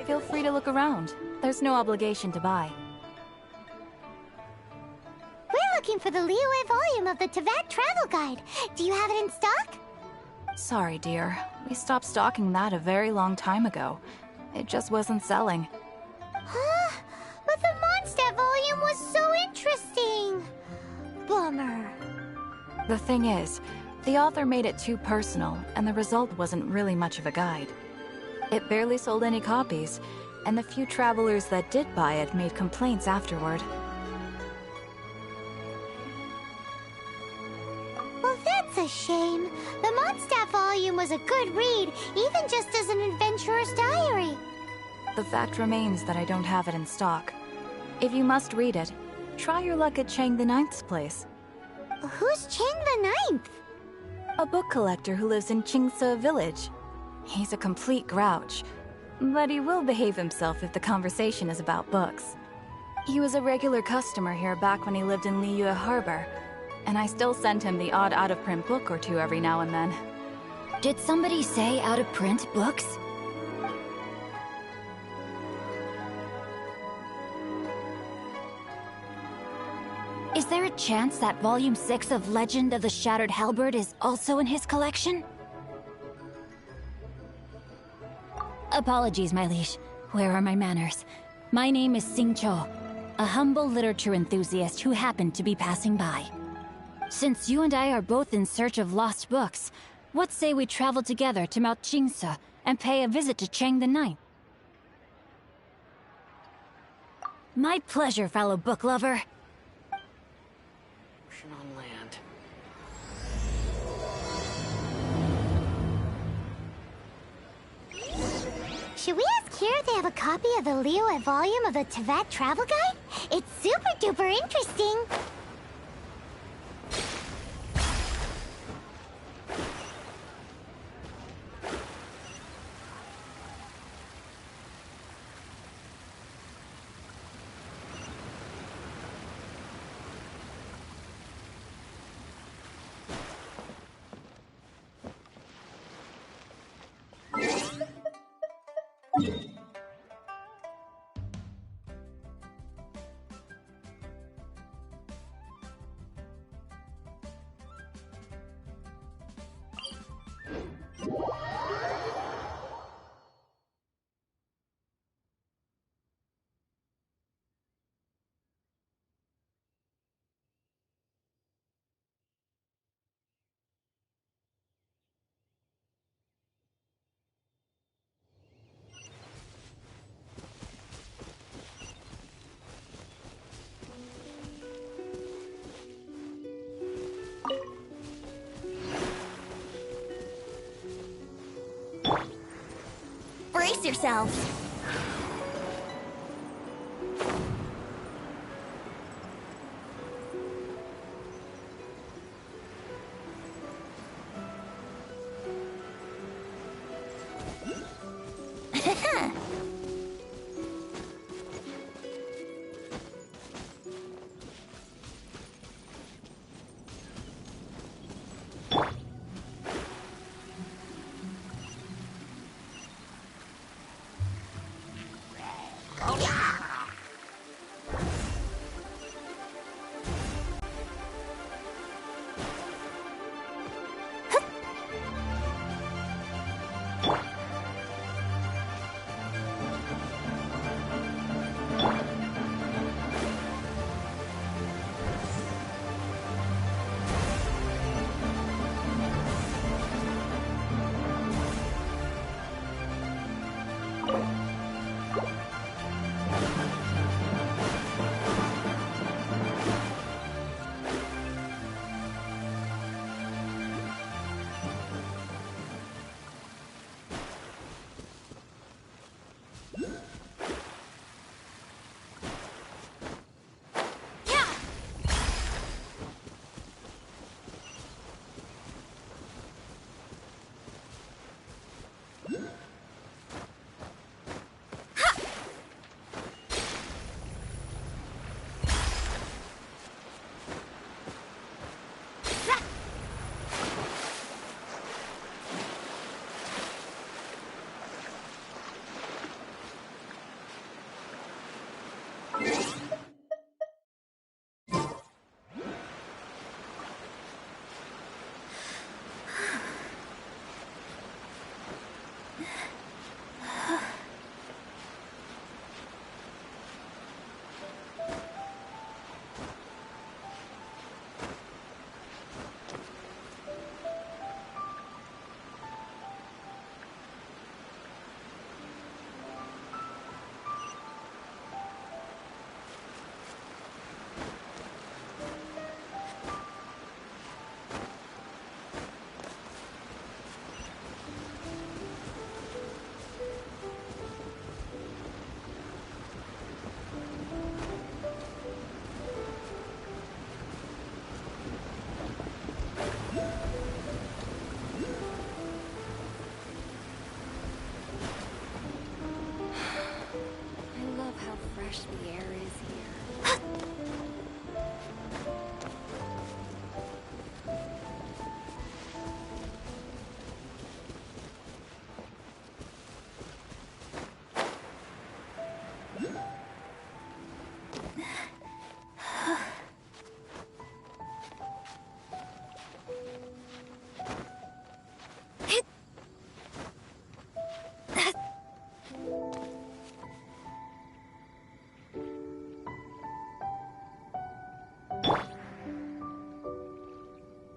Feel free to look around. There's no obligation to buy. We're looking for the Liyue volume of the Teyvat Travel Guide. Do you have it in stock? Sorry, dear. We stopped stocking that a very long time ago. It just wasn't selling. Huh? But the Mondstadt volume was so interesting! Bummer. The thing is, the author made it too personal, and the result wasn't really much of a guide. It barely sold any copies, and the few travelers that did buy it made complaints afterward. Well, that's a shame. The Mondstadt volume was a good read, even just as an adventurer's diary. The fact remains that I don't have it in stock. If you must read it, try your luck at Chang the Ninth's place. Who's Chang the Ninth? A book collector who lives in Qingce village. He's a complete grouch, but he will behave himself if the conversation is about books. He was a regular customer here back when he lived in Liyue Harbor, and I still send him the odd out-of-print book or two every now and then. Did somebody say out-of-print books? Is there a chance that Volume 6 of Legend of the Shattered Halberd is also in his collection? Apologies, my liege. Where are my manners? My name is Xingqiu, a humble literature enthusiast who happened to be passing by. Since you and I are both in search of lost books, what say we travel together to Mount Qingce and pay a visit to Chang the Ninth? My pleasure, fellow book lover. Ocean on land. Should we ask here if they have a copy of the Liyue volume of the Teyvat Travel Guide? It's super duper interesting! Brace yourselves!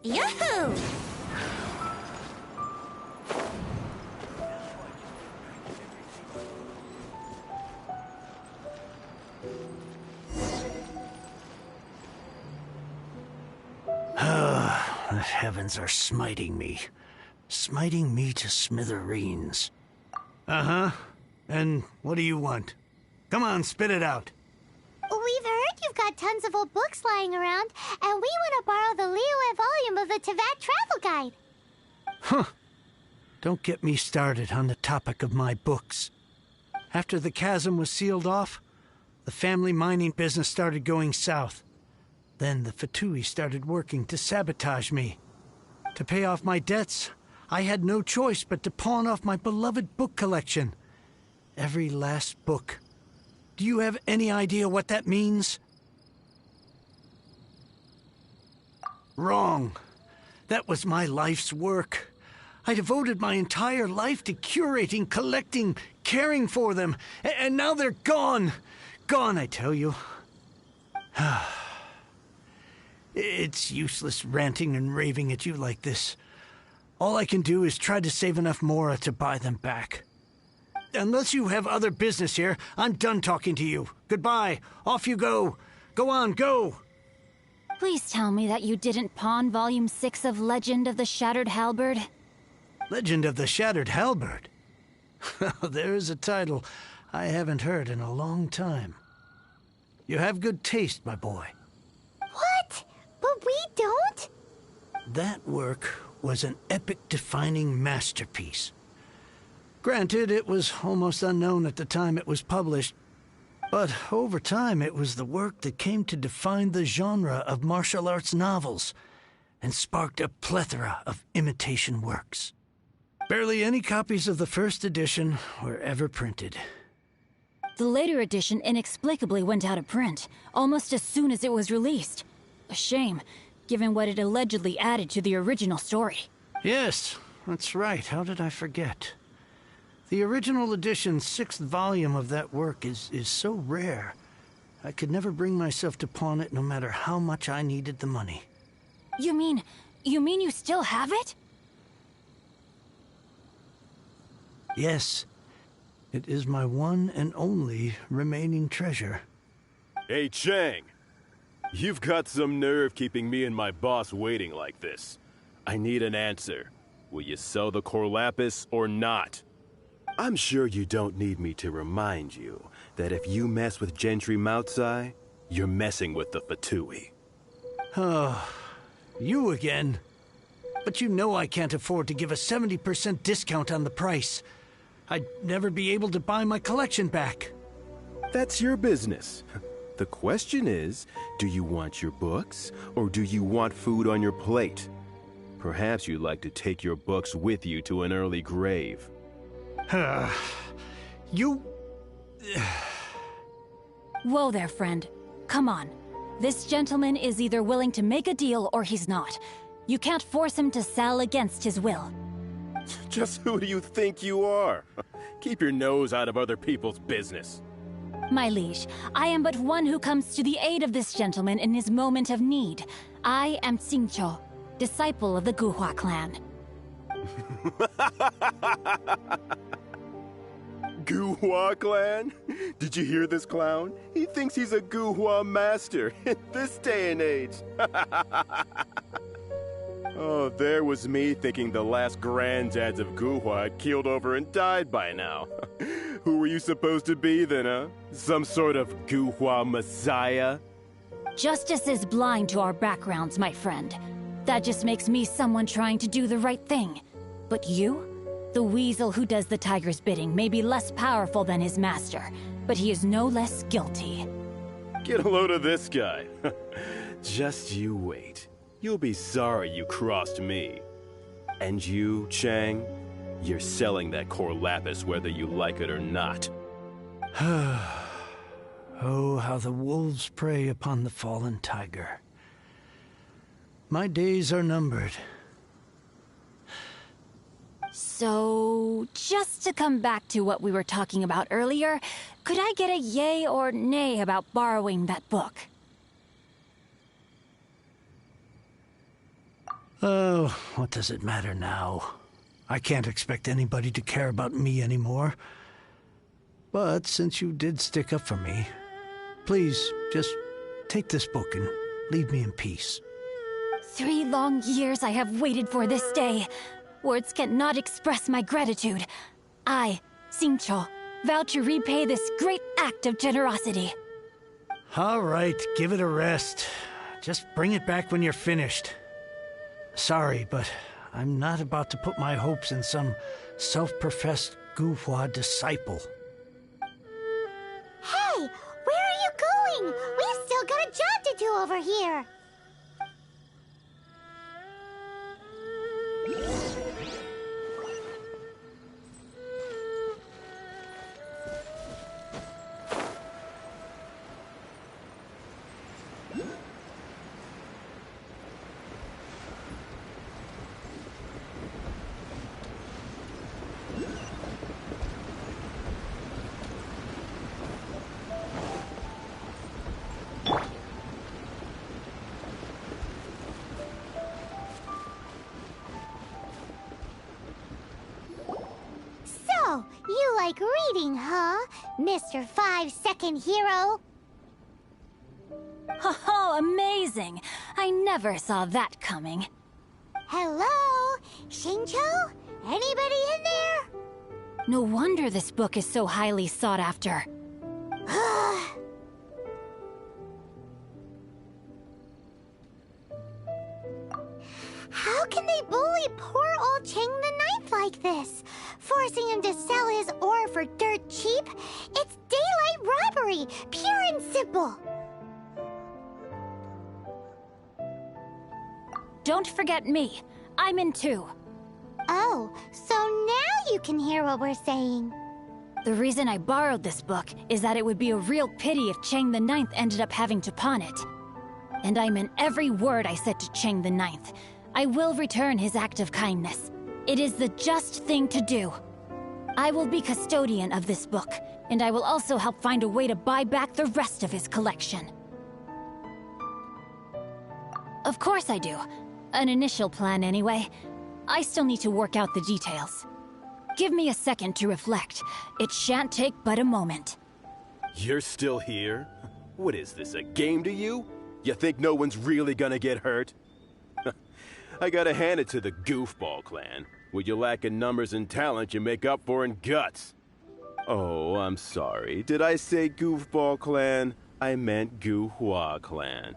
Yahoo! The heavens are smiting me. Smiting me to smithereens. Uh-huh. And what do you want? Come on, spit it out. We've heard you've got tons of old books lying around, and we want to borrow the Liyue volume of the Teyvat Travel Guide. Huh. Don't get me started on the topic of my books. After the chasm was sealed off, the family mining business started going south. Then the Fatui started working to sabotage me. To pay off my debts, I had no choice but to pawn off my beloved book collection. Every last book. Do you have any idea what that means? Wrong. That was my life's work. I devoted my entire life to curating, collecting, caring for them, and now they're gone. Gone, I tell you. It's useless ranting and raving at you like this. All I can do is try to save enough Mora to buy them back. Unless you have other business here, I'm done talking to you. Goodbye. Off you go. Go on, go. Please tell me that you didn't pawn Volume 6 of Legend of the Shattered Halberd. Legend of the Shattered Halberd? There's a title I haven't heard in a long time. You have good taste, my boy. What? But we don't? That work was an epic-defining masterpiece. Granted, it was almost unknown at the time it was published, but over time it was the work that came to define the genre of martial arts novels and sparked a plethora of imitation works. Barely any copies of the first edition were ever printed. The later edition inexplicably went out of print, almost as soon as it was released. A shame, given what it allegedly added to the original story. Yes, that's right. How did I forget? The original edition's 6th volume of that work is so rare, I could never bring myself to pawn it no matter how much I needed the money. You mean you still have it? Yes. It is my one and only remaining treasure. Hey, Chang. You've got some nerve keeping me and my boss waiting like this. I need an answer. Will you sell the core lapis or not? I'm sure you don't need me to remind you that if you mess with Gentry Moutsai, you're messing with the Fatui. Oh, you again. But you know I can't afford to give a 70% discount on the price. I'd never be able to buy my collection back. That's your business. The question is, do you want your books, or do you want food on your plate? Perhaps you'd like to take your books with you to an early grave. You... Whoa there, friend. Come on. This gentleman is either willing to make a deal or he's not. You can't force him to sell against his will. Just who do you think you are? Keep your nose out of other people's business. My liege, I am but one who comes to the aid of this gentleman in his moment of need. I am Xingqiu, disciple of the Guhua clan. Guhua clan? Did you hear this clown? He thinks he's a Guhua master in this day and age. Oh, there was me thinking the last granddads of Guhua had keeled over and died by now. Who were you supposed to be then, huh? Some sort of Guhua messiah? Justice is blind to our backgrounds, my friend. That just makes me someone trying to do the right thing. But you? The weasel who does the tiger's bidding may be less powerful than his master, but he is no less guilty. Get a load of this guy. Just you wait. You'll be sorry you crossed me. And you, Chang, you're selling that core lapis whether you like it or not. Oh, how the wolves prey upon the fallen tiger. My days are numbered. So, just to come back to what we were talking about earlier, could I get a yay or nay about borrowing that book? Oh, what does it matter now? I can't expect anybody to care about me anymore. But since you did stick up for me, please just take this book and leave me in peace. 3 long years I have waited for this day. Words cannot express my gratitude. I, Xingqiu, vow to repay this great act of generosity. All right, give it a rest. Just bring it back when you're finished. Sorry, but I'm not about to put my hopes in some self-professed Guhua disciple. Hey, where are you going? We've still got a job to do over here. So, you like reading, huh, Mr. 5-second hero? Oh, amazing! I never saw that coming. Hello? Xingqiu? Anybody in there? No wonder this book is so highly sought after. How can they bully poor old Cheng the Ninth like this? Forcing him to sell his ore for dirt cheap? It's daylight robbery, pure and simple. Don't forget me. I'm in too. Oh, so now you can hear what we're saying. The reason I borrowed this book is that it would be a real pity if Cheng the Ninth ended up having to pawn it. And I meant every word I said to Cheng the Ninth. I will return his act of kindness. It is the just thing to do. I will be custodian of this book, and I will also help find a way to buy back the rest of his collection. Of course I do. An initial plan, anyway. I still need to work out the details. Give me a second to reflect. It shan't take but a moment. You're still here? What is this, a game to you? You think no one's really gonna get hurt? I gotta hand it to the Goofball clan. What you lack in numbers and talent, you make up for in guts. Oh, I'm sorry. Did I say Goofball clan? I meant Guhua clan.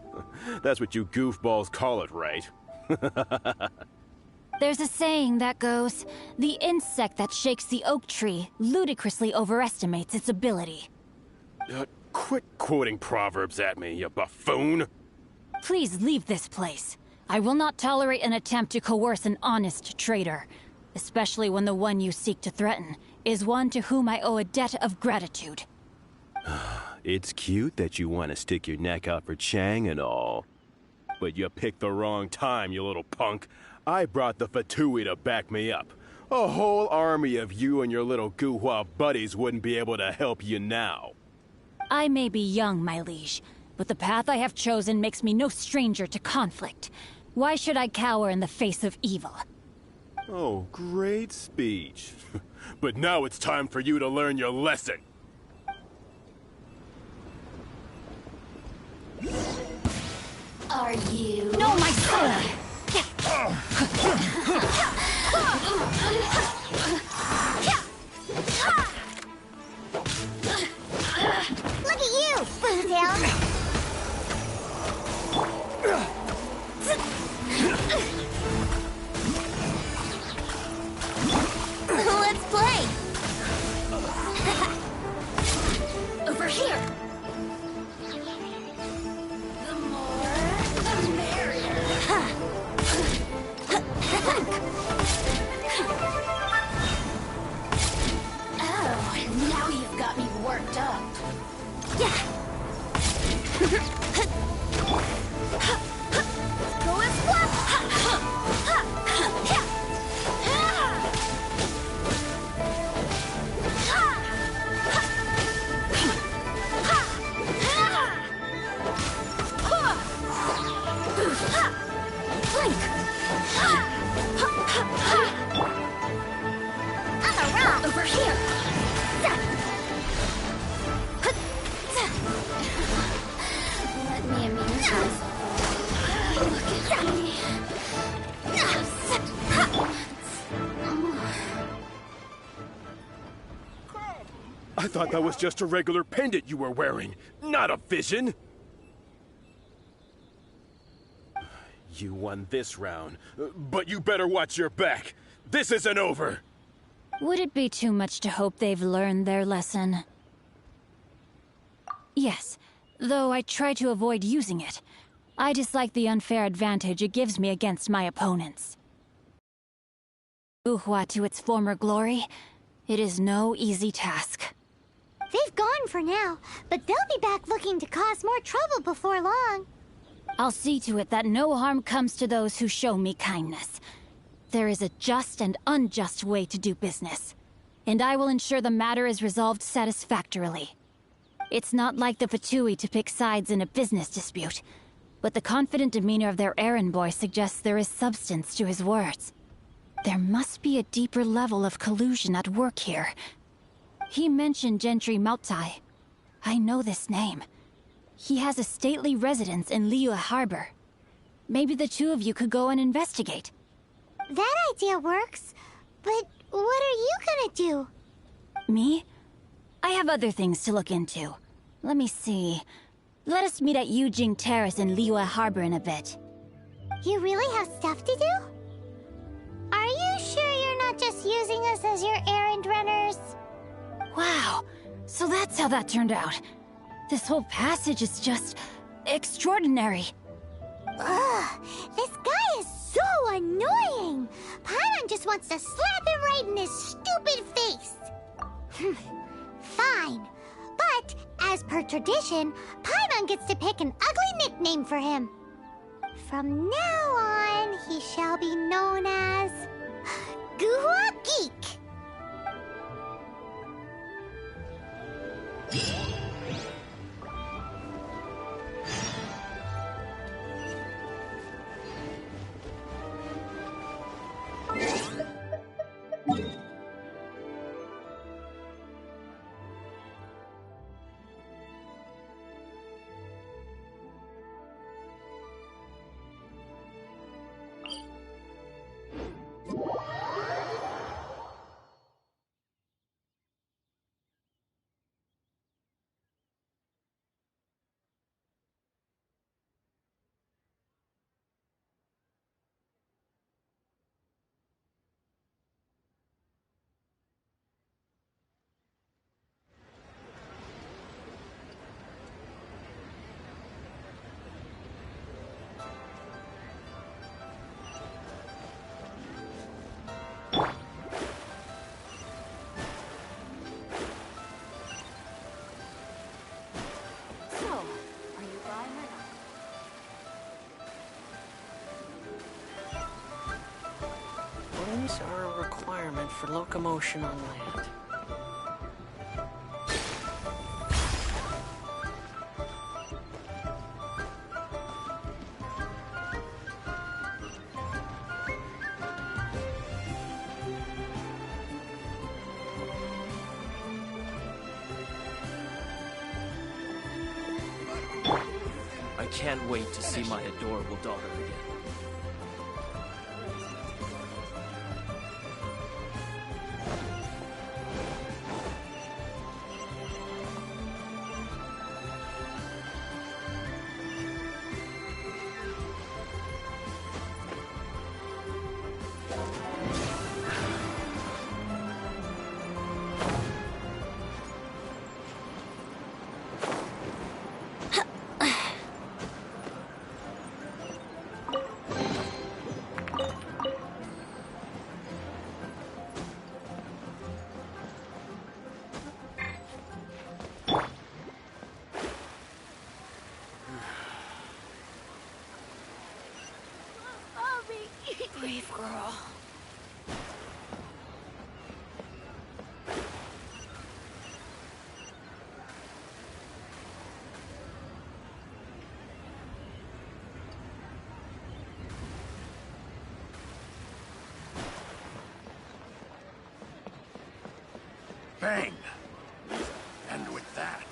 That's what you goofballs call it, right? There's a saying that goes, the insect that shakes the oak tree ludicrously overestimates its ability. Quit quoting proverbs at me, you buffoon! Please leave this place. I will not tolerate an attempt to coerce an honest trader, especially when the one you seek to threaten is one to whom I owe a debt of gratitude. It's cute that you want to stick your neck out for Chang and all. But you picked the wrong time, you little punk. I brought the Fatui to back me up. A whole army of you and your little Guhua buddies wouldn't be able to help you now. I may be young, my liege, but the path I have chosen makes me no stranger to conflict. Why should I cower in the face of evil? Oh, great speech. But now it's time for you to learn your lesson. Are you? No, my son! Look at you, Spoontail! Let's play! Over here! The more, the merrier. Oh, now you've got me worked up. Go and flop! Link! I thought that was just a regular pendant you were wearing, not a vision! You won this round, but you better watch your back. This isn't over! Would it be too much to hope they've learned their lesson? Yes, though I try to avoid using it. I dislike the unfair advantage it gives me against my opponents. Wuhua to its former glory, it is no easy task. They've gone for now, but they'll be back looking to cause more trouble before long. I'll see to it that no harm comes to those who show me kindness. There is a just and unjust way to do business, and I will ensure the matter is resolved satisfactorily. It's not like the Fatui to pick sides in a business dispute, but the confident demeanor of their errand boy suggests there is substance to his words. There must be a deeper level of collusion at work here. He mentioned Gentry Maotai. I know this name. He has a stately residence in Liyue Harbor. Maybe the two of you could go and investigate. That idea works, but what are you gonna do? Me? I have other things to look into. Let me see. Let us meet at Yujing Terrace in Liyue Harbor in a bit. You really have stuff to do? Are you sure you're not just using us as your errand runners? Wow, so that's how that turned out. This whole passage is just extraordinary. Ugh, this guy is so annoying! Paimon just wants to slap him right in his stupid face! Fine, but as per tradition, Paimon gets to pick an ugly nickname for him. From now on, he shall be known as... Guhua Geek! Wings are a requirement for locomotion on land. I can't wait to see my adorable daughter again. Brave girl. Bang! And with that...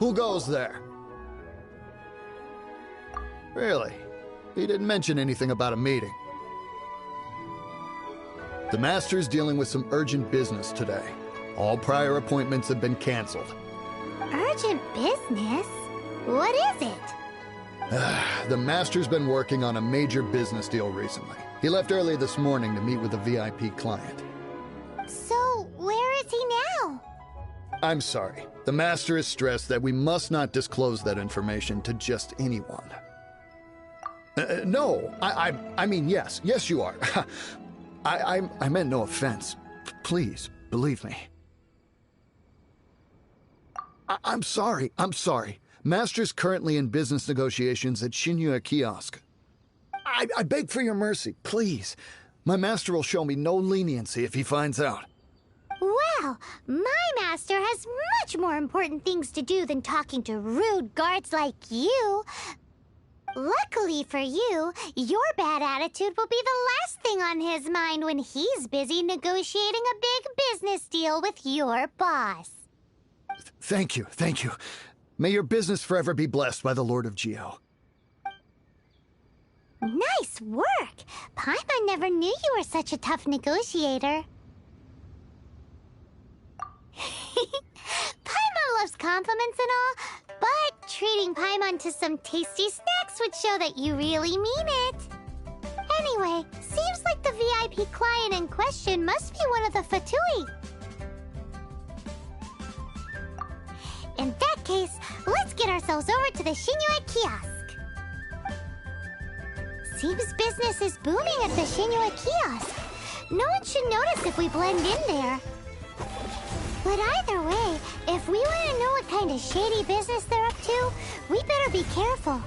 Who goes there? Really? He didn't mention anything about a meeting. The Master's dealing with some urgent business today. All prior appointments have been canceled. Urgent business? What is it? The Master's been working on a major business deal recently. He left early this morning to meet with a VIP client. So, where is he now? I'm sorry. The Master is stressed that we must not disclose that information to just anyone. No, I mean, yes. Yes, you are. I meant no offense. Please, believe me. I'm sorry. Master's currently in business negotiations at Shinya Kiosk. I beg for your mercy, please. My master will show me no leniency if he finds out. Well, my master has much more important things to do than talking to rude guards like you. Luckily for you, your bad attitude will be the last thing on his mind when he's busy negotiating a big business deal with your boss. Thank you. May your business forever be blessed by the Lord of Geo. Nice work! Paimon never knew you were such a tough negotiator. Paimon loves compliments and all, but treating Paimon to some tasty snacks would show that you really mean it. Anyway, seems like the VIP client in question must be one of the Fatui. In that case, let's get ourselves over to the Shinyue Kiosk. Seems business is booming at the Shinyue Kiosk. No one should notice if we blend in there. But either way, if we want to know what kind of shady business they're up to, we better be careful.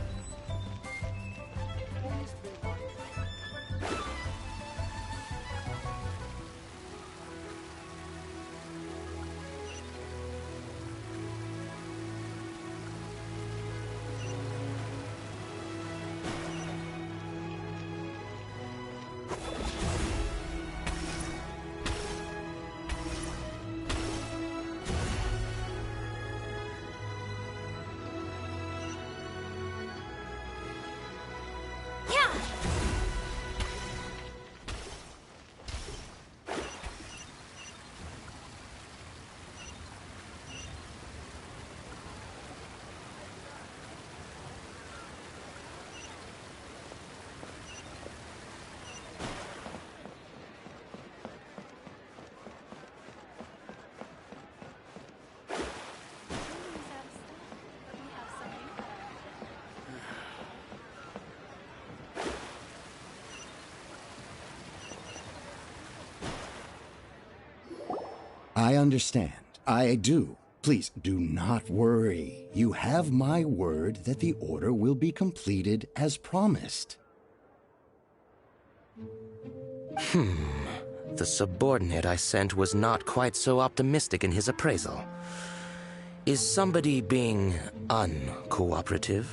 I understand. I do. Please, do not worry. You have my word that the order will be completed as promised. The subordinate I sent was not quite so optimistic in his appraisal. Is somebody being uncooperative?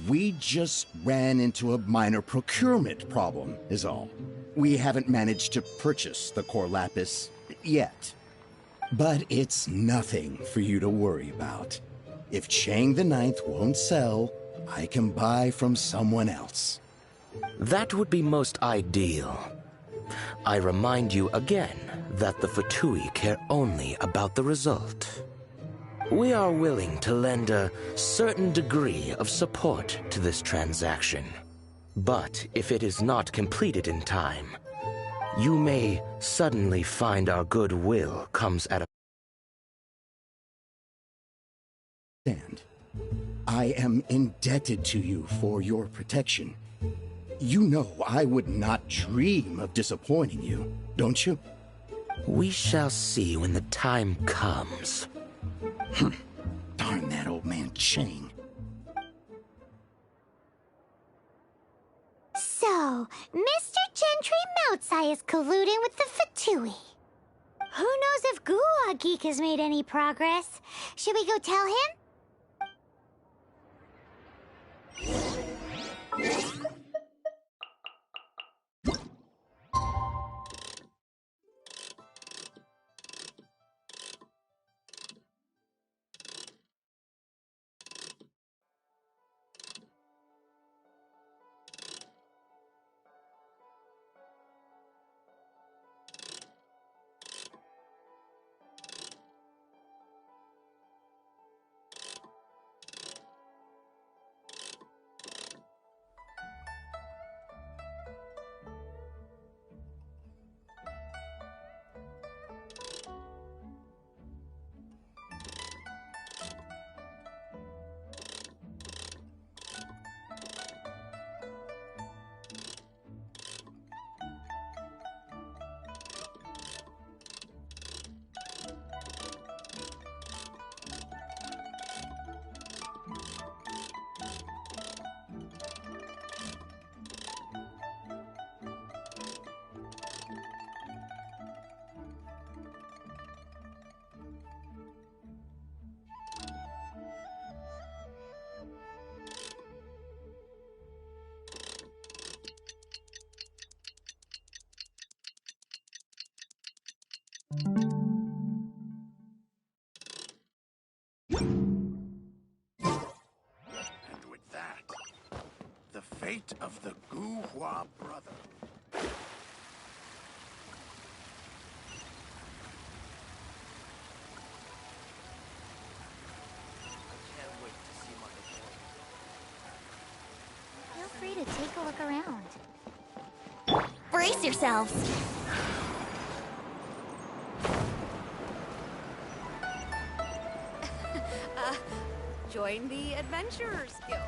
We just ran into a minor procurement problem, is all. We haven't managed to purchase the core lapis yet. But it's nothing for you to worry about. If Chang the Ninth won't sell, I can buy from someone else. That would be most ideal. I remind you again that the Fatui care only about the result. We are willing to lend a certain degree of support to this transaction. But if it is not completed in time, you may suddenly find our goodwill comes at a... I am indebted to you for your protection. You know I would not dream of disappointing you, don't you? We shall see when the time comes. Darn that old man Chang. So, Mr. Gentry Moutsai is colluding with the Fatui. Who knows if Gua Geek has made any progress? Should we go tell him? fate of the Guhua brother. Feel free to take a look around. Brace yourselves! Join the Adventurers Guild.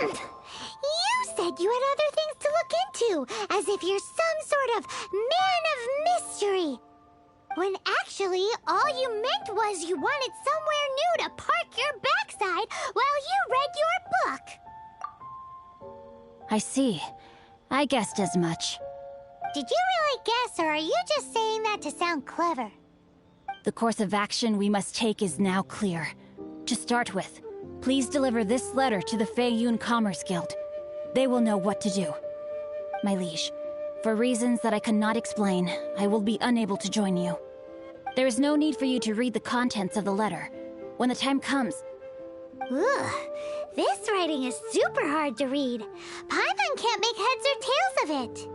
You said you had other things to look into, as if you're some sort of man of mystery. When actually, all you meant was you wanted somewhere new to park your backside while you read your book. I see. I guessed as much. Did you really guess, or are you just saying that to sound clever? The course of action we must take is now clear. To start with, please deliver this letter to the Feiyun Commerce Guild. They will know what to do. My liege, for reasons that I cannot explain, I will be unable to join you. There is no need for you to read the contents of the letter. When the time comes... Ugh, this writing is super hard to read. Paimon can't make heads or tails of it.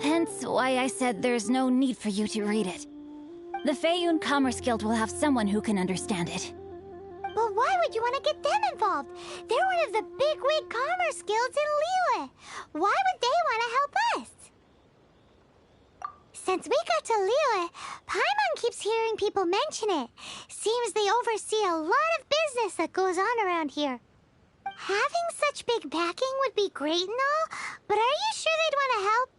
Hence why I said there's no need for you to read it. The Feiyun Commerce Guild will have someone who can understand it. But why would you want to get them involved? They're one of the bigwig commerce guilds in Liyue. Why would they want to help us? Since we got to Liyue, Paimon keeps hearing people mention it. Seems they oversee a lot of business that goes on around here. Having such big backing would be great and all, but are you sure they'd want to help?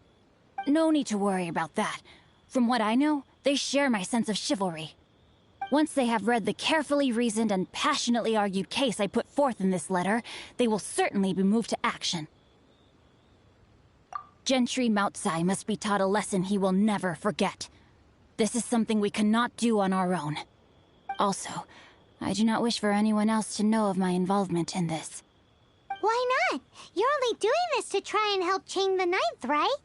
No need to worry about that. From what I know, they share my sense of chivalry. Once they have read the carefully reasoned and passionately argued case I put forth in this letter, they will certainly be moved to action. Gentry Moutsai must be taught a lesson he will never forget. This is something we cannot do on our own. Also, I do not wish for anyone else to know of my involvement in this. Why not? You're only doing this to try and help Chang the Ninth, right?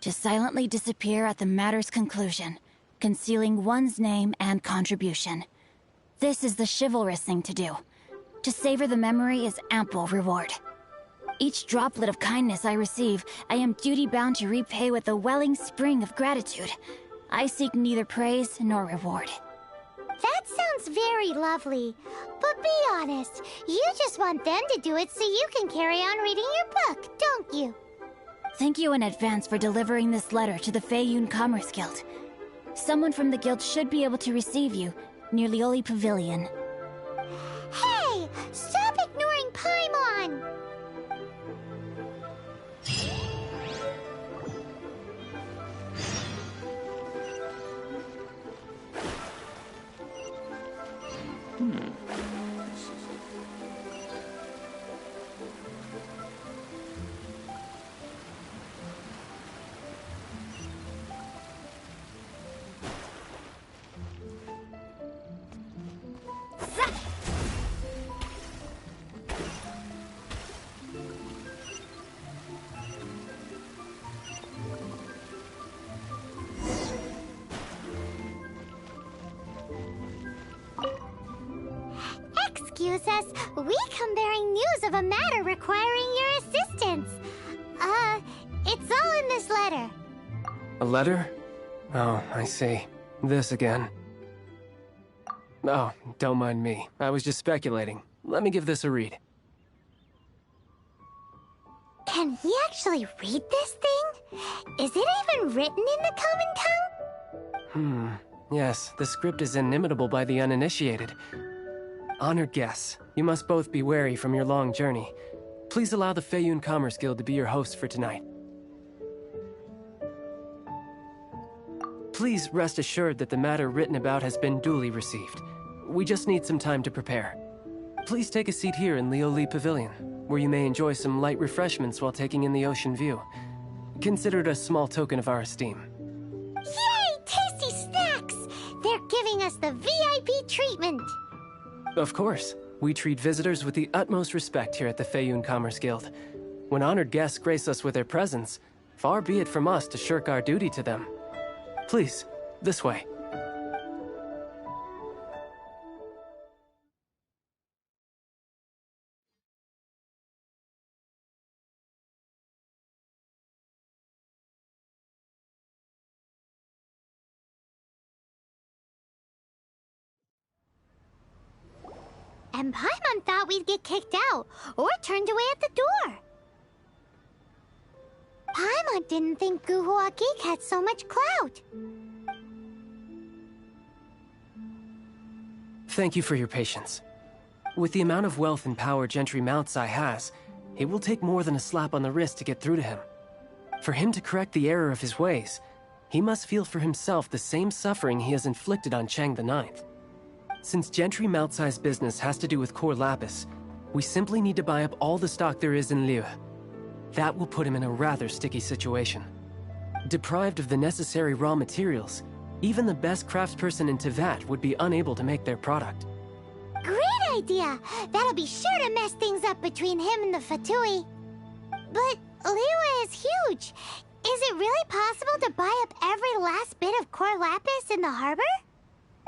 To silently disappear at the matter's conclusion, concealing one's name and contribution. This is the chivalrous thing to do. To savor the memory is ample reward. Each droplet of kindness I receive, I am duty-bound to repay with a welling spring of gratitude. I seek neither praise nor reward. That sounds very lovely. But be honest, you just want them to do it so you can carry on reading your book, don't you? Thank you in advance for delivering this letter to the Feiyun Commerce Guild. Someone from the guild should be able to receive you near Lioli Pavilion. Hey! Stop ignoring Paimon! Excuse us, we come bearing news of a matter requiring your assistance. It's all in this letter. A letter? Oh, I see. This again. Oh, don't mind me. I was just speculating. Let me give this a read. Can he actually read this thing? Is it even written in the common tongue? Yes, the script is inimitable by the uninitiated. Honored guests, you must both be wary from your long journey. Please allow the Feiyun Commerce Guild to be your host for tonight. Please rest assured that the matter written about has been duly received. We just need some time to prepare. Please take a seat here in Lioli Pavilion, where you may enjoy some light refreshments while taking in the ocean view. Consider it a small token of our esteem. Yay! Tasty snacks! They're giving us the VIP treatment! Of course. We treat visitors with the utmost respect here at the Feiyun Commerce Guild. When honored guests grace us with their presence, far be it from us to shirk our duty to them. Please, this way. And Paimon thought we'd get kicked out, or turned away at the door. Paimon didn't think Guhua Geek had so much clout. Thank you for your patience. With the amount of wealth and power Gentry Moutsai has, it will take more than a slap on the wrist to get through to him. For him to correct the error of his ways, he must feel for himself the same suffering he has inflicted on Chang the Ninth. Since Gentry Moutsai's business has to do with core lapis, we simply need to buy up all the stock there is in Liu. That will put him in a rather sticky situation. Deprived of the necessary raw materials, even the best craftsperson in Teyvat would be unable to make their product. Great idea! That'll be sure to mess things up between him and the Fatui. But Liyue is huge. Is it really possible to buy up every last bit of core lapis in the harbor?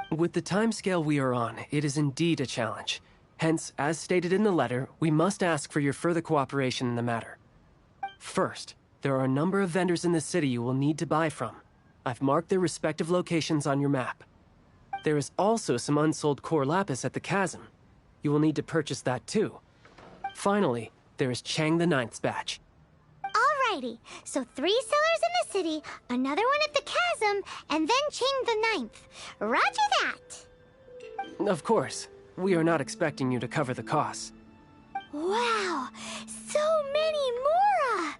With the timescale we are on, it is indeed a challenge. Hence, as stated in the letter, we must ask for your further cooperation in the matter. First, there are a number of vendors in the city you will need to buy from. I've marked their respective locations on your map. There is also some unsold core lapis at the chasm. You will need to purchase that too. Finally, there is Chang the Ninth's batch. Alrighty, so 3 sellers in the city, another one at the chasm, and then Chang the Ninth. Roger that! Of course, we are not expecting you to cover the costs. Wow, so many Mora!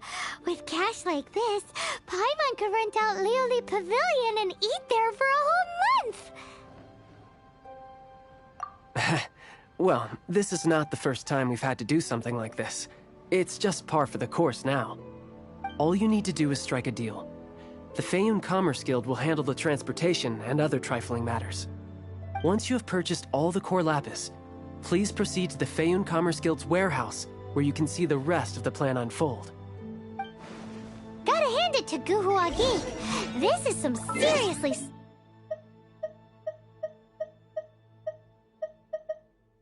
With cash like this, Paimon could rent out Lioli Pavilion and eat there for a whole month! Well, this is not the first time we've had to do something like this. It's just par for the course now. All you need to do is strike a deal. The Feiyun Commerce Guild will handle the transportation and other trifling matters. Once you have purchased all the core lapis, please proceed to the Feiyun Commerce Guild's warehouse, where you can see the rest of the plan unfold. Gotta hand it to Guhua Geek. This is some seriously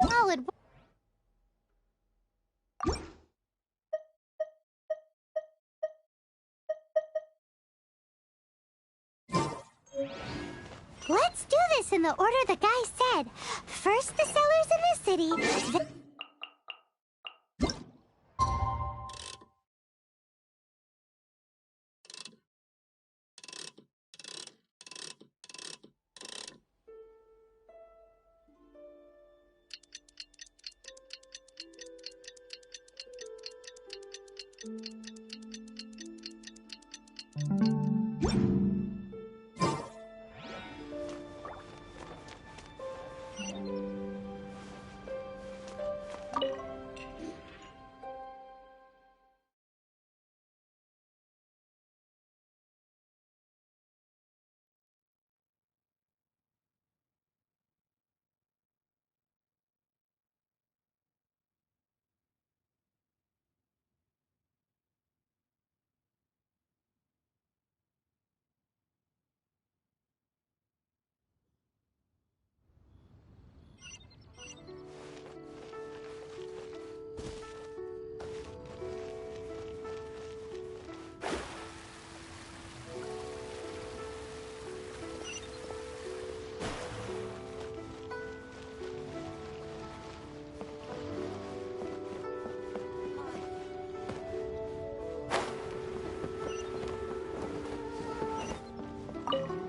solid work. Let's do this in the order the guy said. First the sellers in the city, then...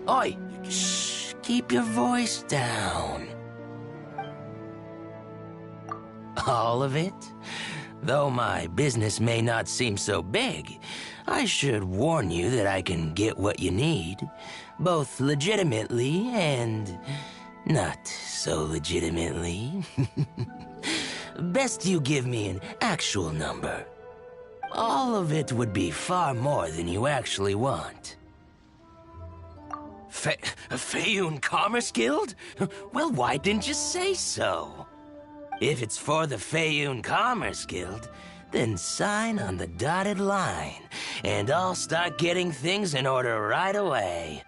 Oi! Shh! Keep your voice down. All of it? Though my business may not seem so big, I should warn you that I can get what you need, both legitimately and not so legitimately. Best you give me an actual number. All of it would be far more than you actually want. Feiyun Commerce Guild? Well, why didn't you say so? If it's for the Feiyun Commerce Guild, then sign on the dotted line, and I'll start getting things in order right away.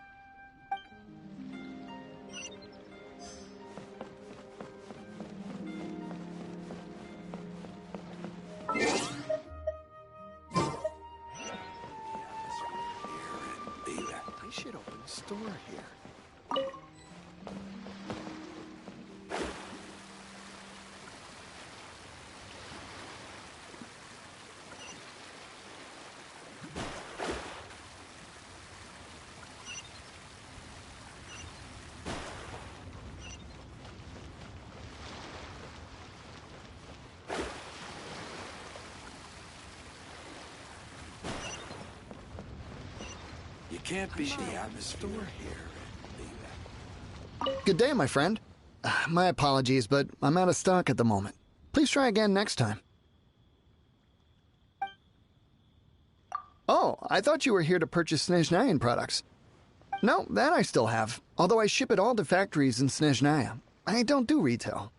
I should open a store here. You can't be the atmosphere here. Good day, my friend. My apologies, but I'm out of stock at the moment. Please try again next time. Oh, I thought you were here to purchase Snezhnayan products. No, that I still have, although I ship it all to factories in Snezhnaya. I don't do retail.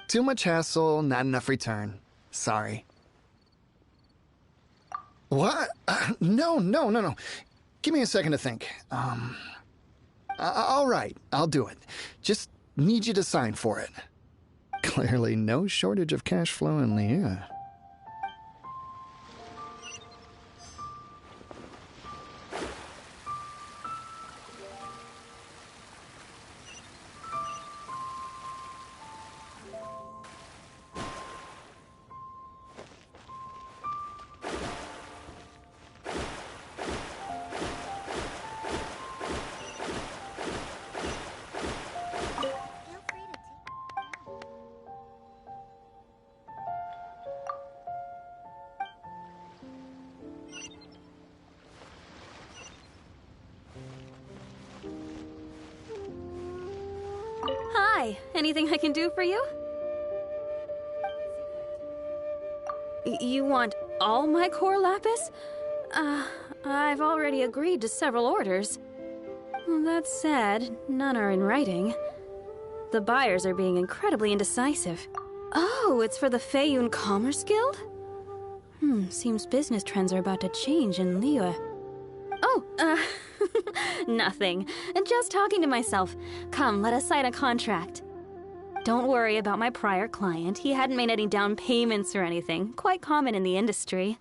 Too much hassle, not enough return. Sorry. What? No. Give me a second to think. All right, I'll do it. Just need you to sign for it. Clearly no shortage of cash flow in Liyue. Hi, anything I can do for you? You want all my core lapis? I've already agreed to several orders. That said, none are in writing. The buyers are being incredibly indecisive. Oh, it's for the Feiyun Commerce Guild? Seems business trends are about to change in Liyue. Oh, nothing. Just talking to myself. Come, let us sign a contract. Don't worry about my prior client. He hadn't made any down payments or anything. Quite common in the industry.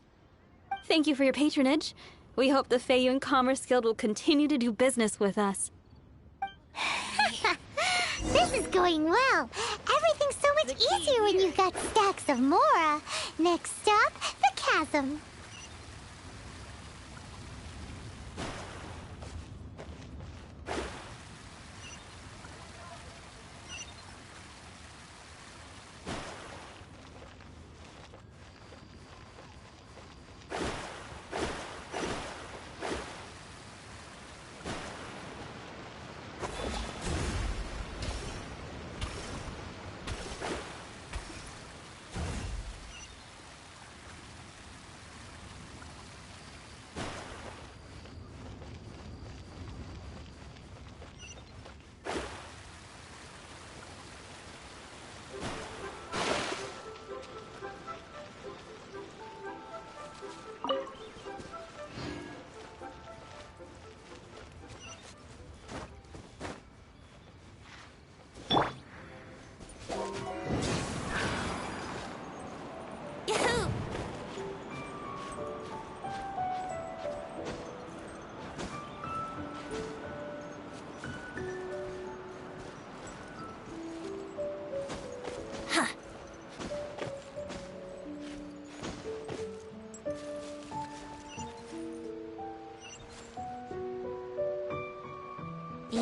Thank you for your patronage. We hope the Feiyun Commerce Guild will continue to do business with us. This is going well. Everything's so much easier when you've got stacks of Mora. Next stop, the chasm.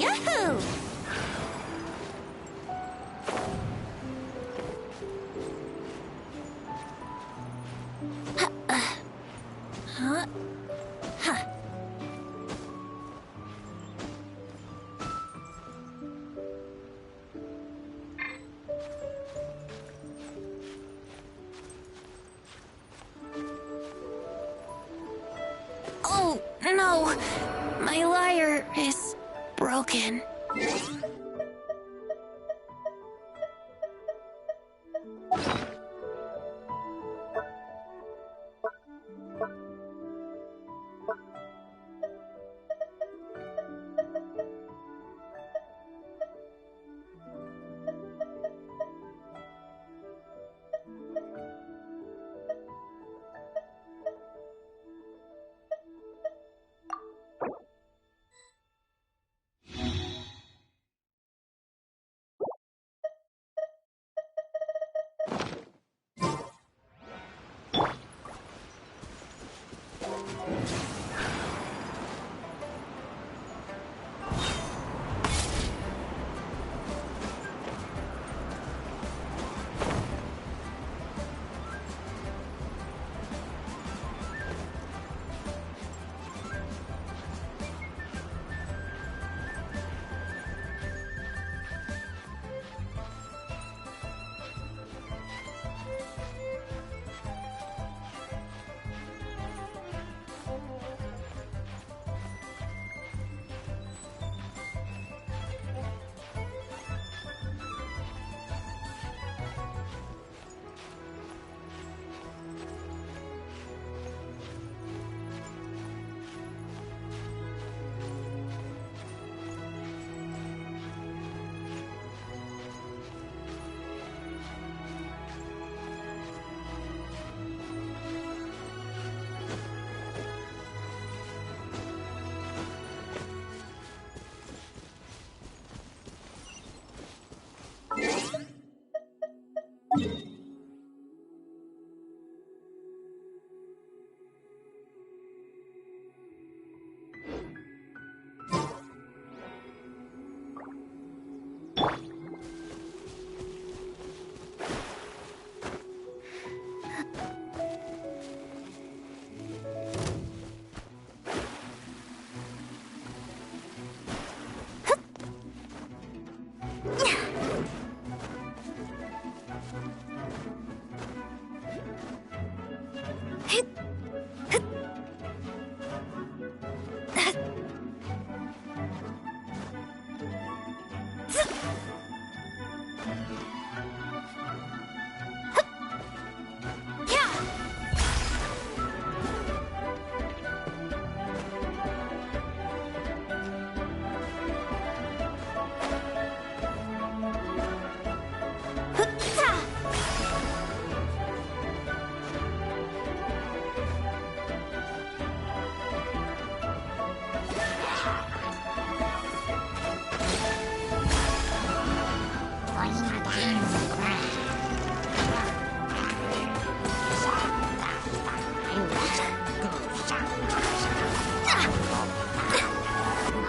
Yahoo! Huh? Huh. Oh, no! My lyre is broken.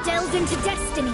Delve into destiny.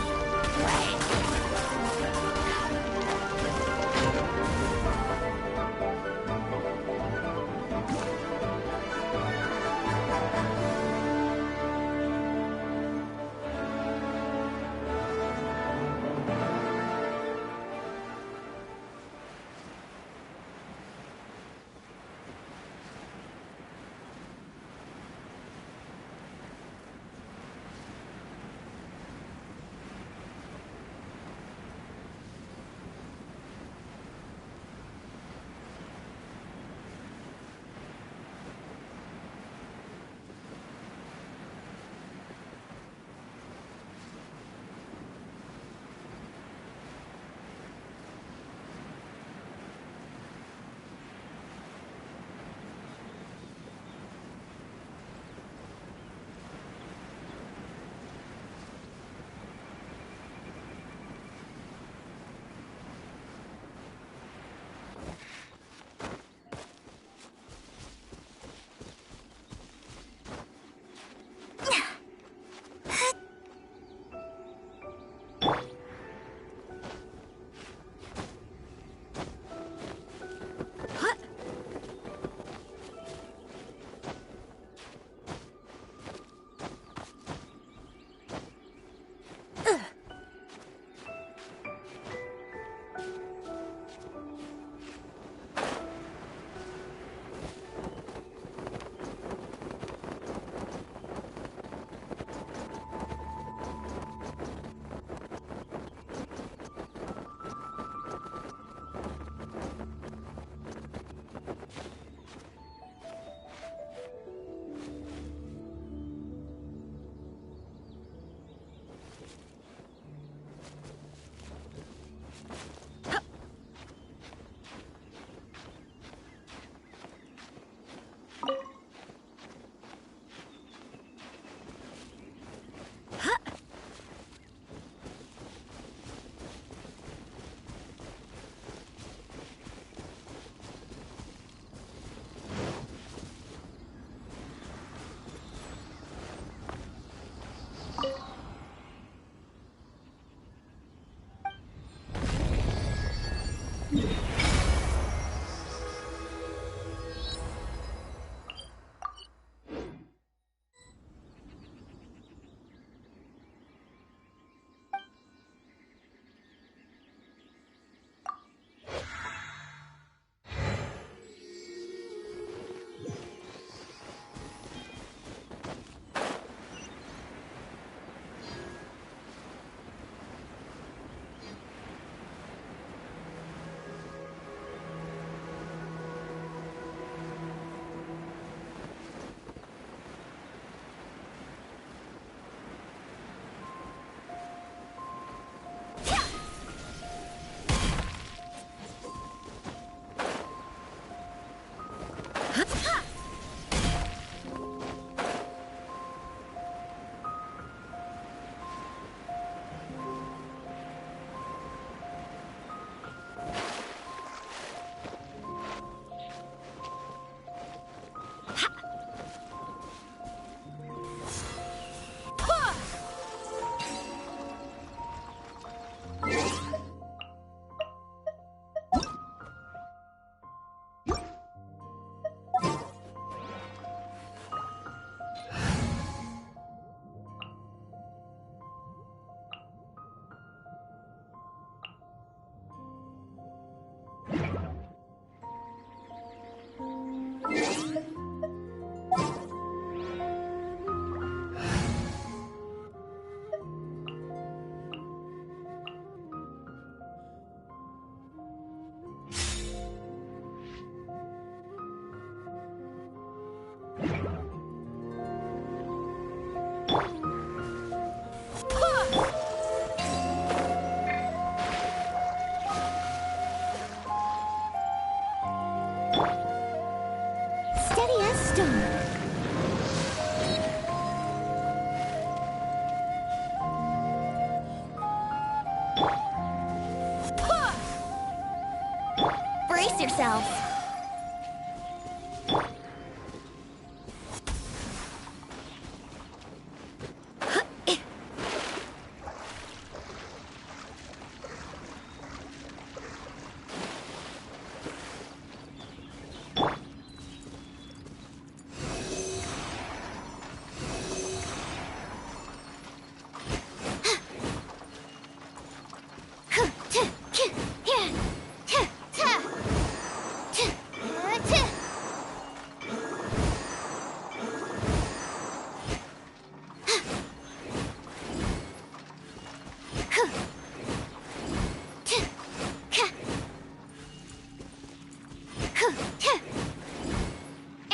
brace yourselves.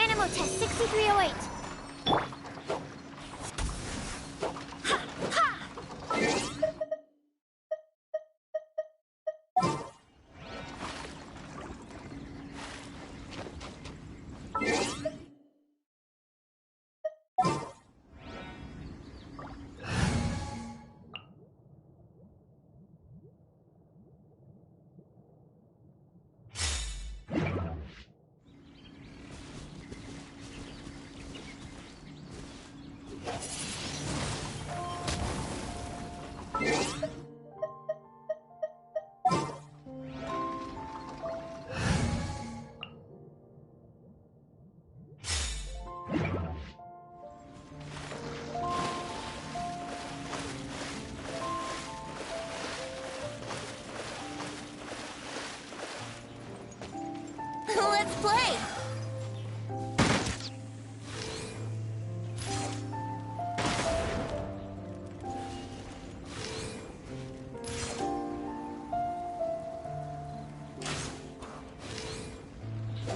Animal test 6308. Let's play!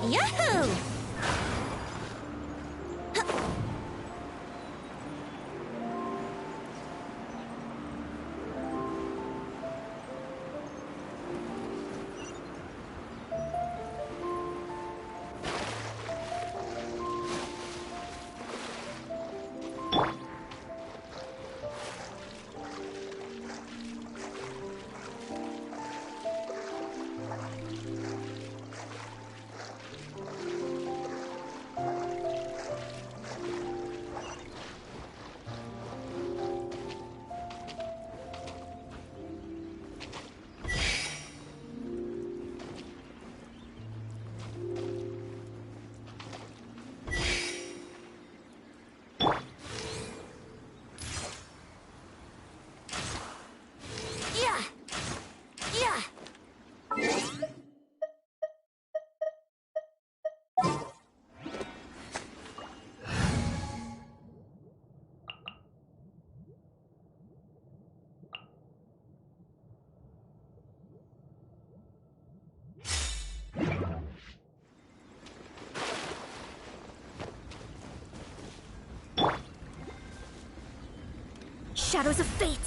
Yahoo! Shadows of Fate!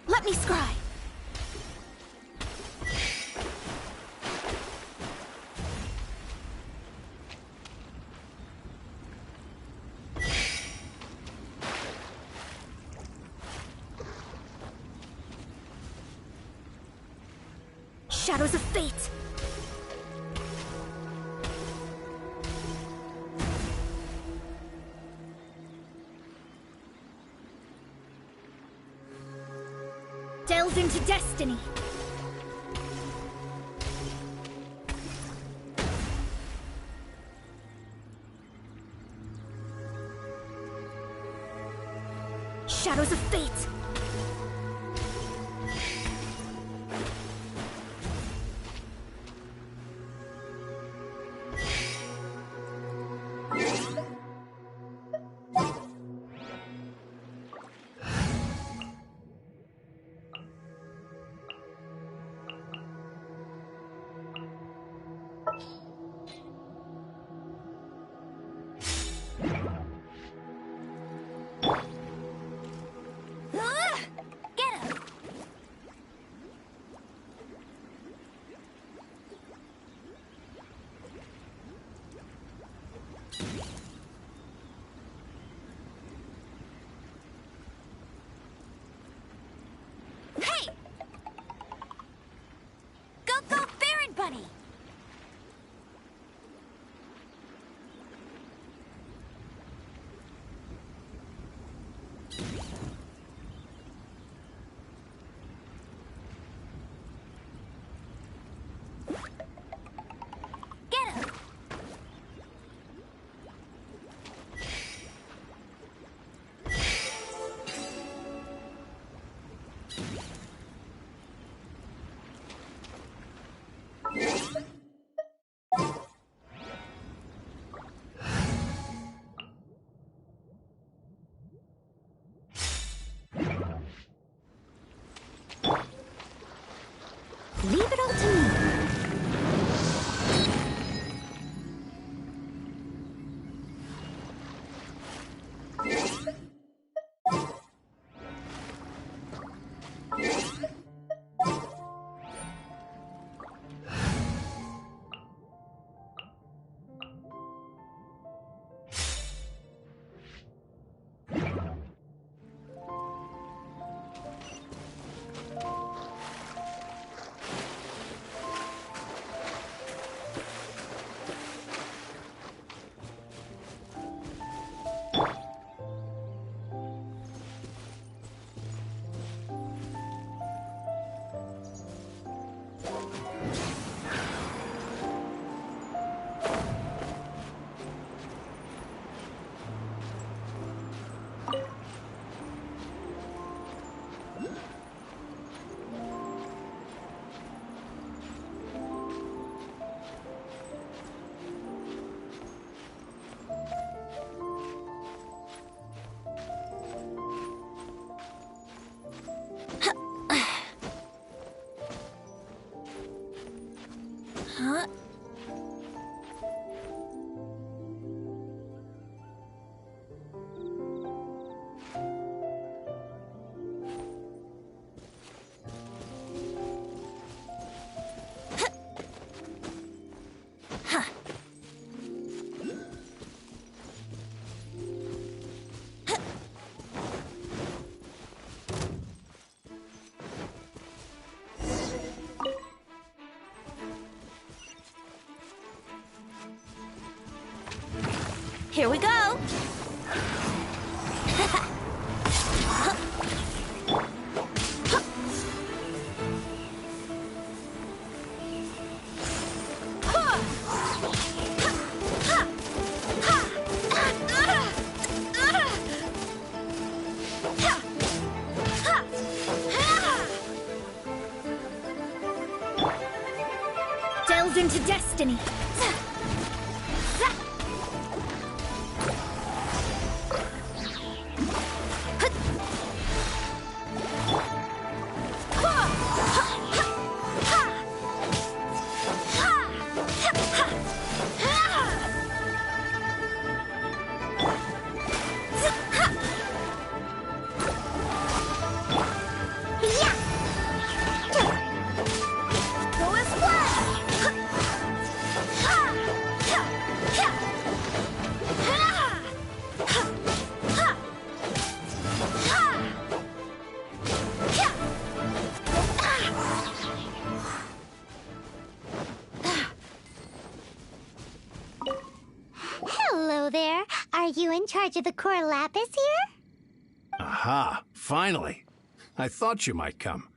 Let me scry! Shadows of Fate! Delve into destiny! Shadows of Fate! Leave it all to me. Huh? Here we go! Delve into destiny! Hello there. Are you in charge of the core lapis here? Aha, finally. I thought you might come.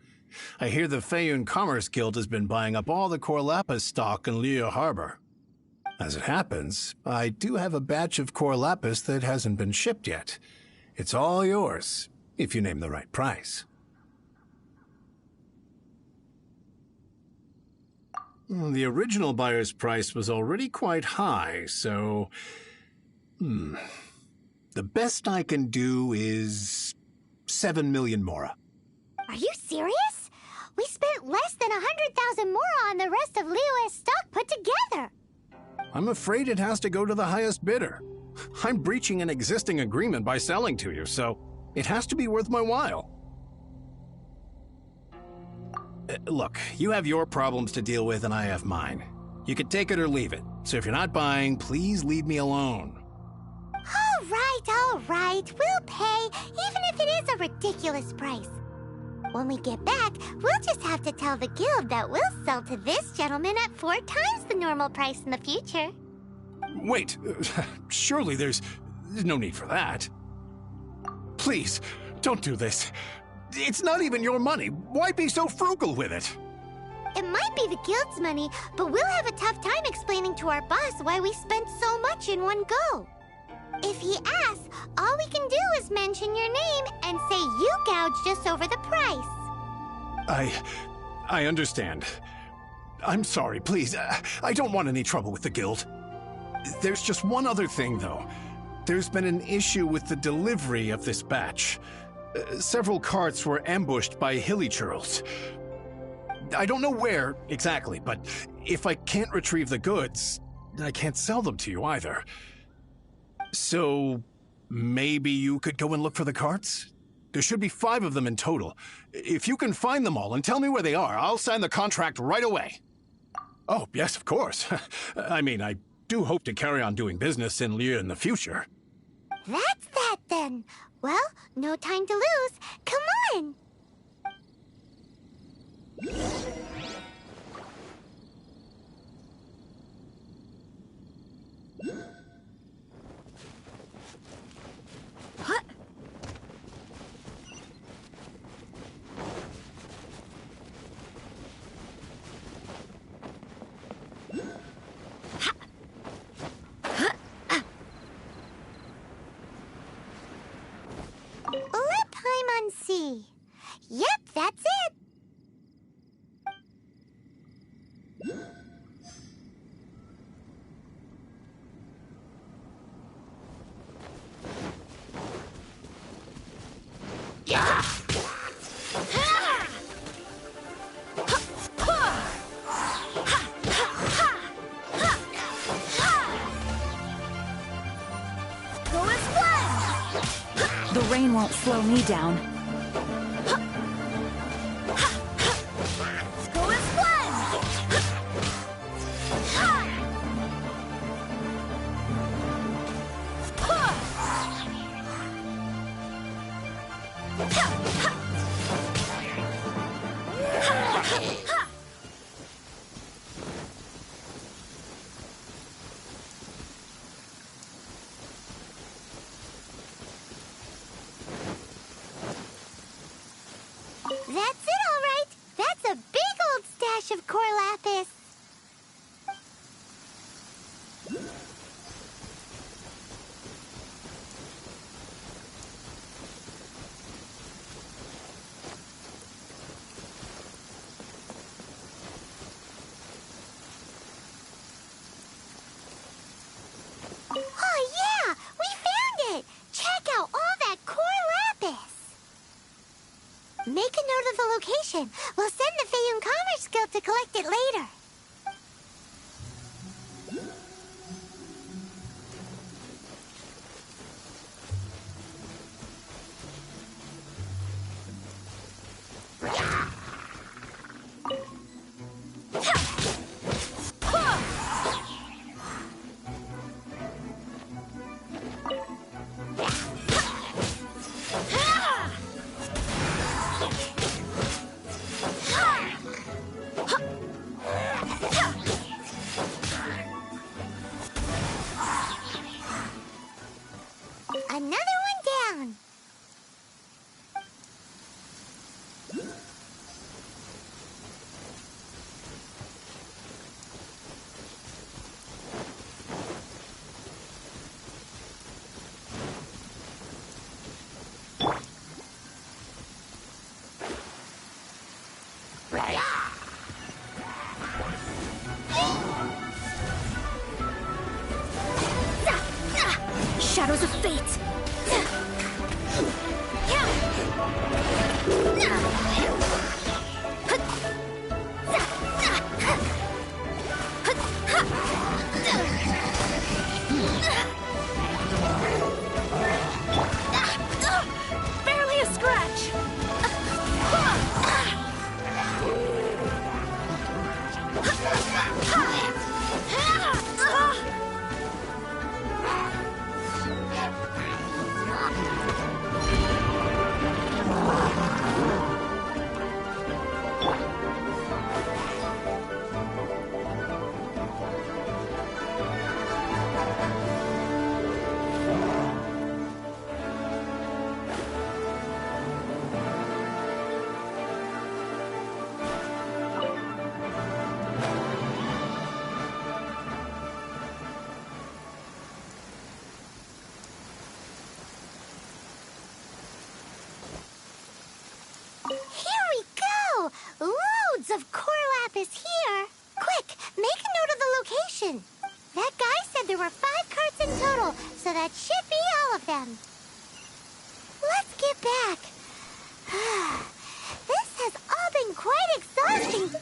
I hear the Feiyun Commerce Guild has been buying up all the core lapis stock in Liu Harbor. As it happens, I do have a batch of core lapis that hasn't been shipped yet. It's all yours, if you name the right price. The original buyer's price was already quite high, so... The best I can do is 7 million mora. Are you serious? We spent less than 100,000 mora on the rest of Liyue's stock put together. I'm afraid it has to go to the highest bidder. I'm breaching an existing agreement by selling to you, so it has to be worth my while. Look, you have your problems to deal with and I have mine. You can take it or leave it. So if you're not buying, please leave me alone. All right. We'll pay, even if it is a ridiculous price. When we get back, we'll just have to tell the guild that we'll sell to this gentleman at 4 times the normal price in the future. Wait, surely there's no need for that. Please, don't do this. It's not even your money. Why be so frugal with it? It might be the guild's money, but we'll have a tough time explaining to our boss why we spent so much in one go. If he asks, all we can do is mention your name and say you gouged us over the price. I understand. I'm sorry, please. I don't want any trouble with the guild. There's just one other thing, though. There's been an issue with the delivery of this batch. Several carts were ambushed by hilly churls. I don't know where exactly, but if I can't retrieve the goods, I can't sell them to you either. So, maybe you could go and look for the carts? There should be 5 of them in total. If you can find them all and tell me where they are, I'll sign the contract right away. Oh, yes, of course. I mean, I do hope to carry on doing business in Liyue in the future. That's that, then. Well, no time to lose. Come on! Sea. Yep, that's it. Yeah. The rain won't slow me down. That's it, all right. That's a big old stash of core lapis. Oh, yeah! We found it! Check out all that core lapis! Make a note of the location. We'll send the Feiyun Commerce Guild to collect it later. Another one down. Shadows of fate! Barely a scratch! is here. Quick, make a note of the location. That guy said there were 5 carts in total, so that should be all of them. Let's get back. This has all been quite exhausting.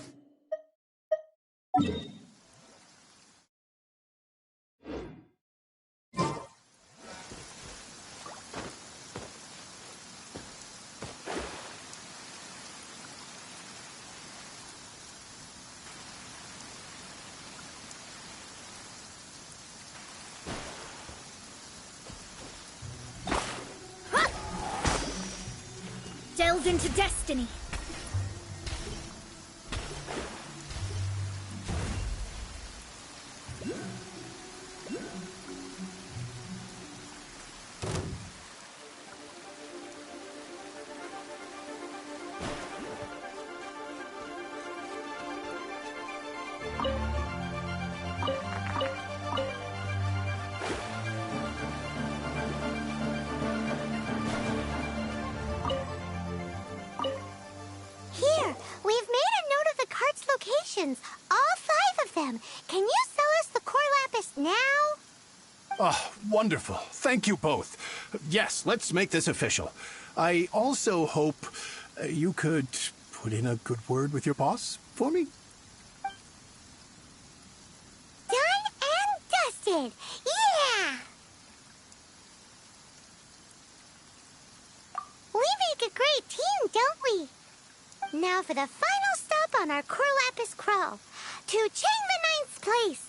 Delve into destiny. All 5 of them. Can you sell us the core lapis now? Oh, wonderful. Thank you both. Yes, let's make this official. I also hope you could put in a good word with your boss for me. Done and dusted. Yeah! We make a great team, don't we? Now for the final stop on our core lapis crawl, to Chang the Ninth's place.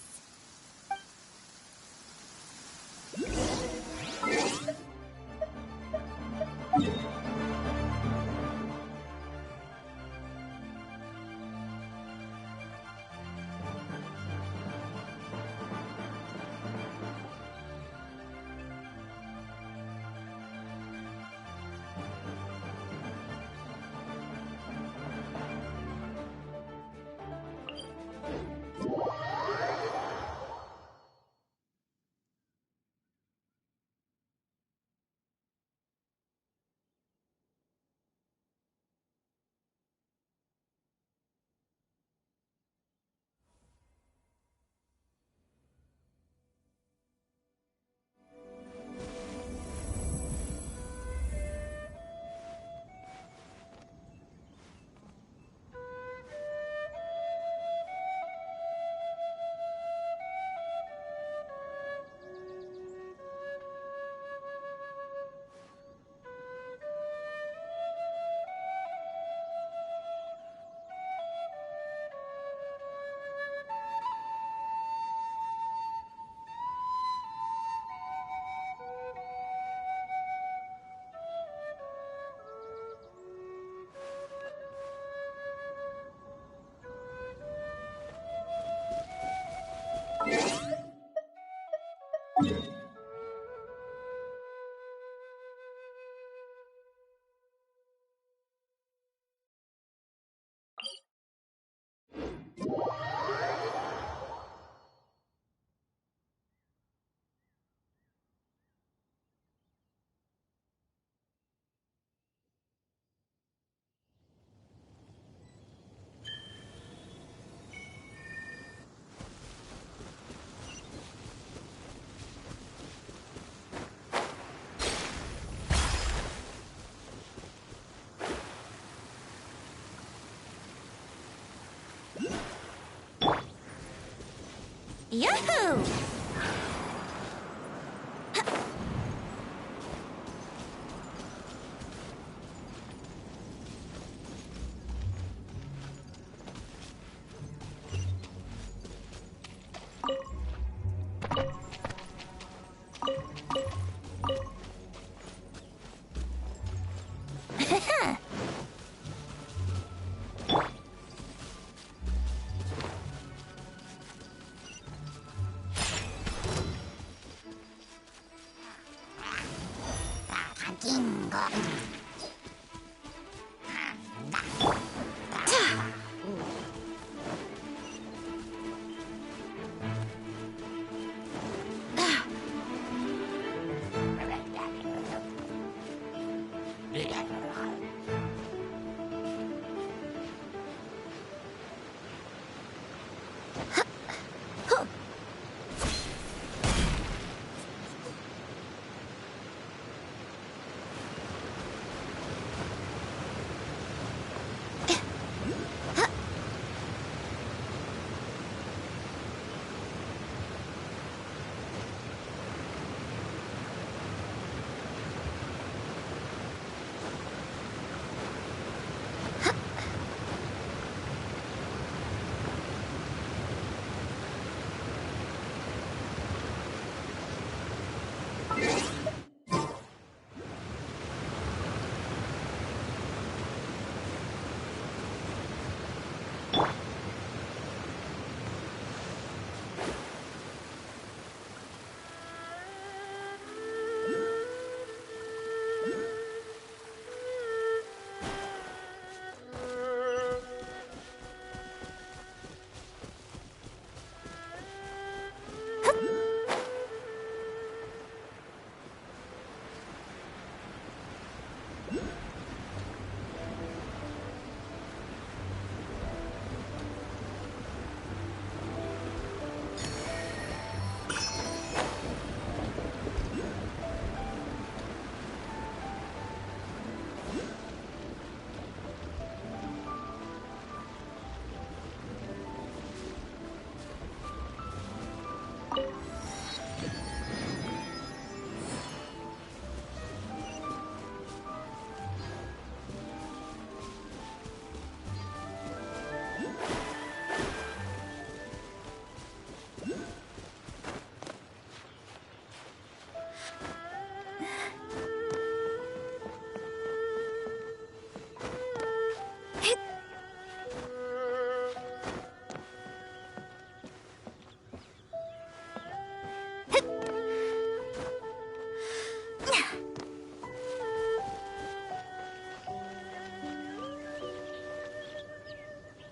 Yahoo!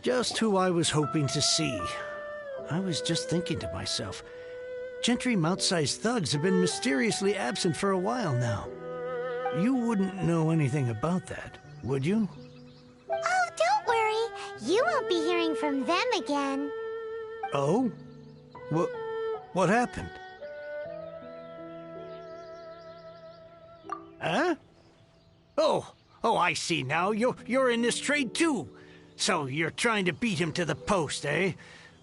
Just who I was hoping to see. I was just thinking to myself, Gentry mouth-sized thugs have been mysteriously absent for a while now. You wouldn't know anything about that, would you? Oh, don't worry. You won't be hearing from them again. Oh? What happened? Huh? Oh, I see now. You're in this trade too. So you're trying to beat him to the post, eh?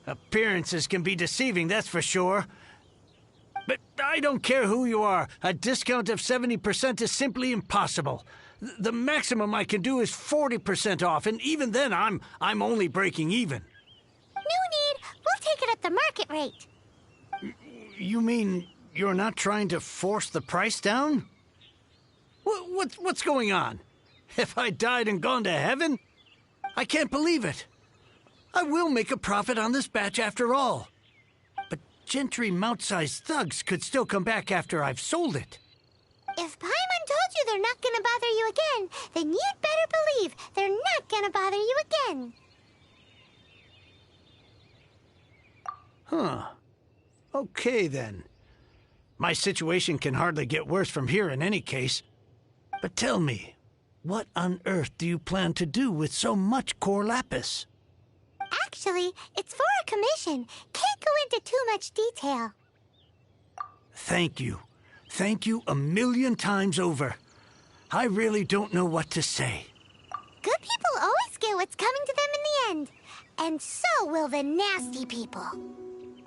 Appearances can be deceiving, that's for sure. But I don't care who you are. A discount of 70% is simply impossible. The maximum I can do is 40% off, and even then I'm only breaking even. No need. We'll take it at the market rate. You mean you're not trying to force the price down? What's going on? Have I died and gone to heaven? I can't believe it. I will make a profit on this batch after all. But Gentry mouth-sized thugs could still come back after I've sold it. If Paimon told you they're not gonna bother you again, then you'd better believe they're not gonna bother you again. Huh. Okay, then. My situation can hardly get worse from here in any case. But tell me, what on earth do you plan to do with so much core lapis? Actually, it's for a commission. Can't go into too much detail. Thank you. Thank you a million times over. I really don't know what to say. Good people always get what's coming to them in the end. And so will the nasty people.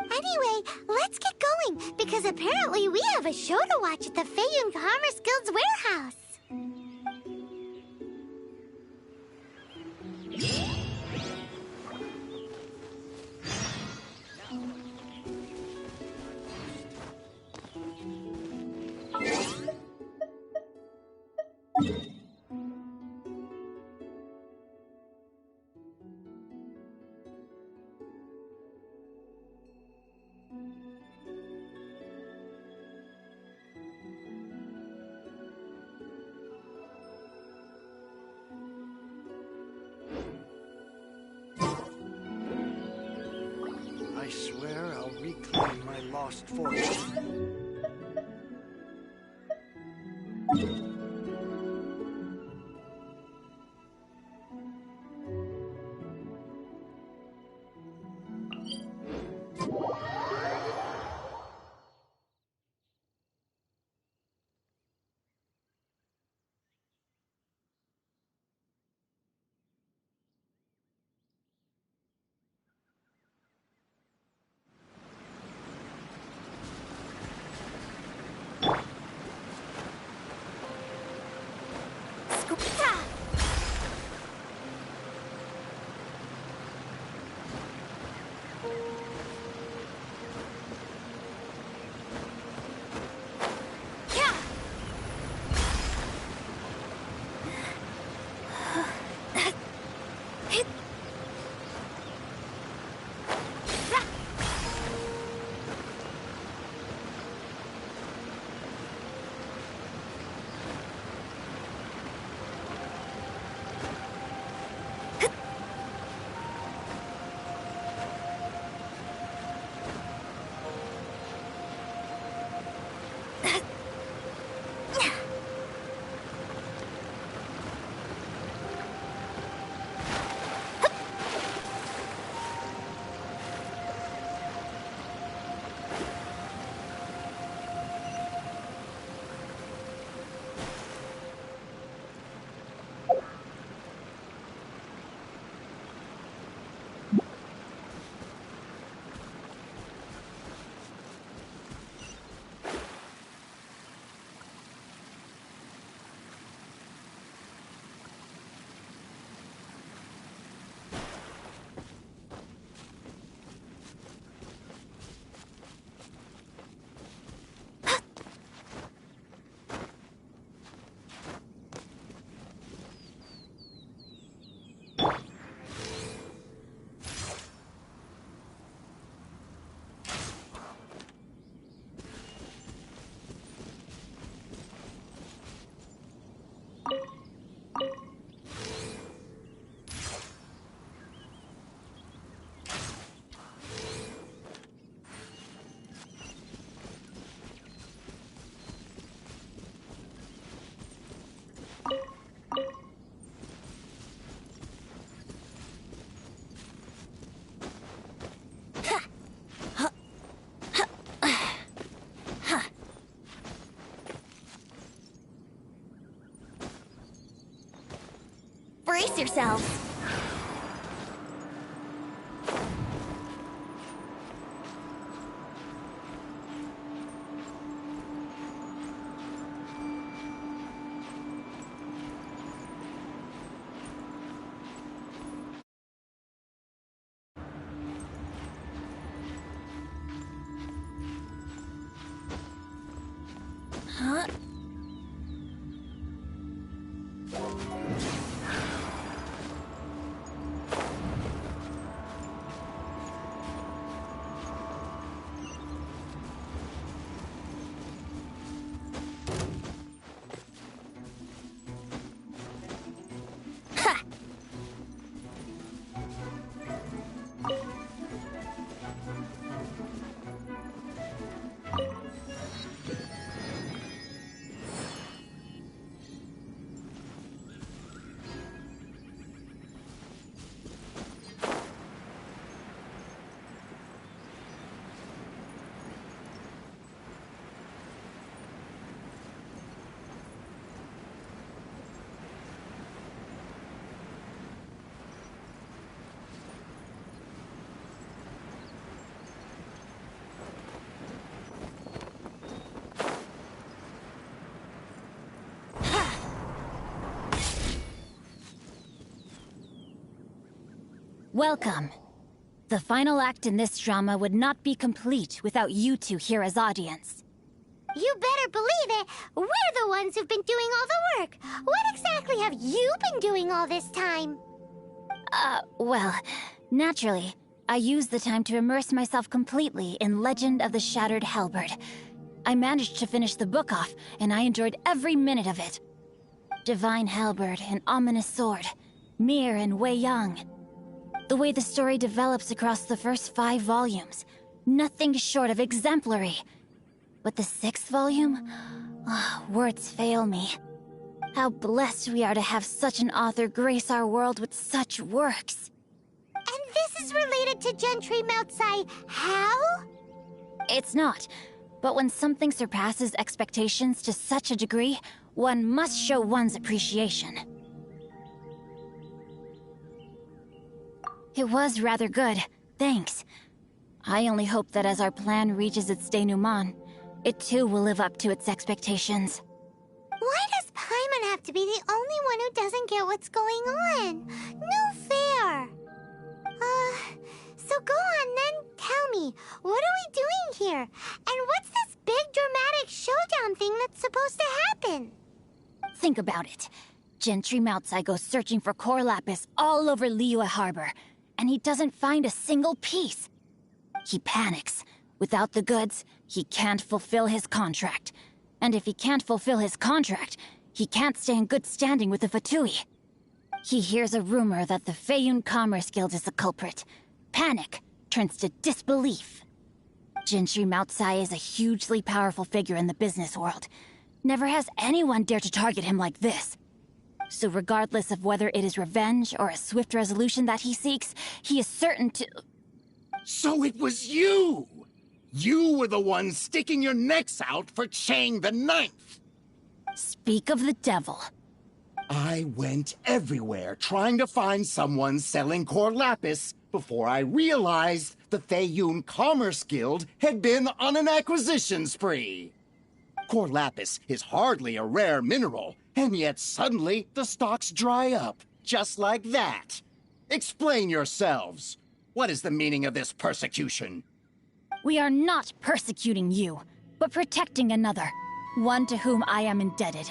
Anyway, let's get going, because apparently we have a show to watch at the Feiyun Commerce Guild's warehouse. I swear I'll reclaim my lost fortune. brace yourselves. Huh? Welcome. The final act in this drama would not be complete without you two here as audience. You better believe it! We're the ones who've been doing all the work! What exactly have you been doing all this time? Well, naturally, I used the time to immerse myself completely in Legend of the Shattered Halberd. I managed to finish the book off, and I enjoyed every minute of it. Divine Halberd, an ominous sword. Mir and Wei Yang. The way the story develops across the first 5 volumes, nothing short of exemplary. But the 6th volume? Words fail me. How blessed we are to have such an author grace our world with such works. And this is related to Gentry Moutsai how? It's not. But when something surpasses expectations to such a degree, one must show one's appreciation. It was rather good, thanks. I only hope that as our plan reaches its denouement, it too will live up to its expectations. Why does Paimon have to be the only one who doesn't get what's going on? No fair! So go on then, tell me, what are we doing here? And what's this big dramatic showdown thing that's supposed to happen? Think about it. Gentry Moutsai goes searching for core lapis all over Liyue Harbor, and he doesn't find a single piece. He panics. Without the goods, he can't fulfill his contract. And if he can't fulfill his contract, he can't stay in good standing with the Fatui. He hears a rumor that the Feiyun Commerce Guild is the culprit. Panic turns to disbelief. Gentry Moutsai is a hugely powerful figure in the business world. Never has anyone dared to target him like this. So regardless of whether it is revenge or a swift resolution that he seeks, he is certain to... So it was you! You were the one sticking your necks out for Chang the Ninth! Speak of the devil. I went everywhere trying to find someone selling core lapis before I realized the Feiyun Commerce Guild had been on an acquisition spree. Core lapis is hardly a rare mineral, and yet suddenly the stocks dry up, just like that. Explain yourselves. What is the meaning of this persecution? We are not persecuting you, but protecting another, one to whom I am indebted.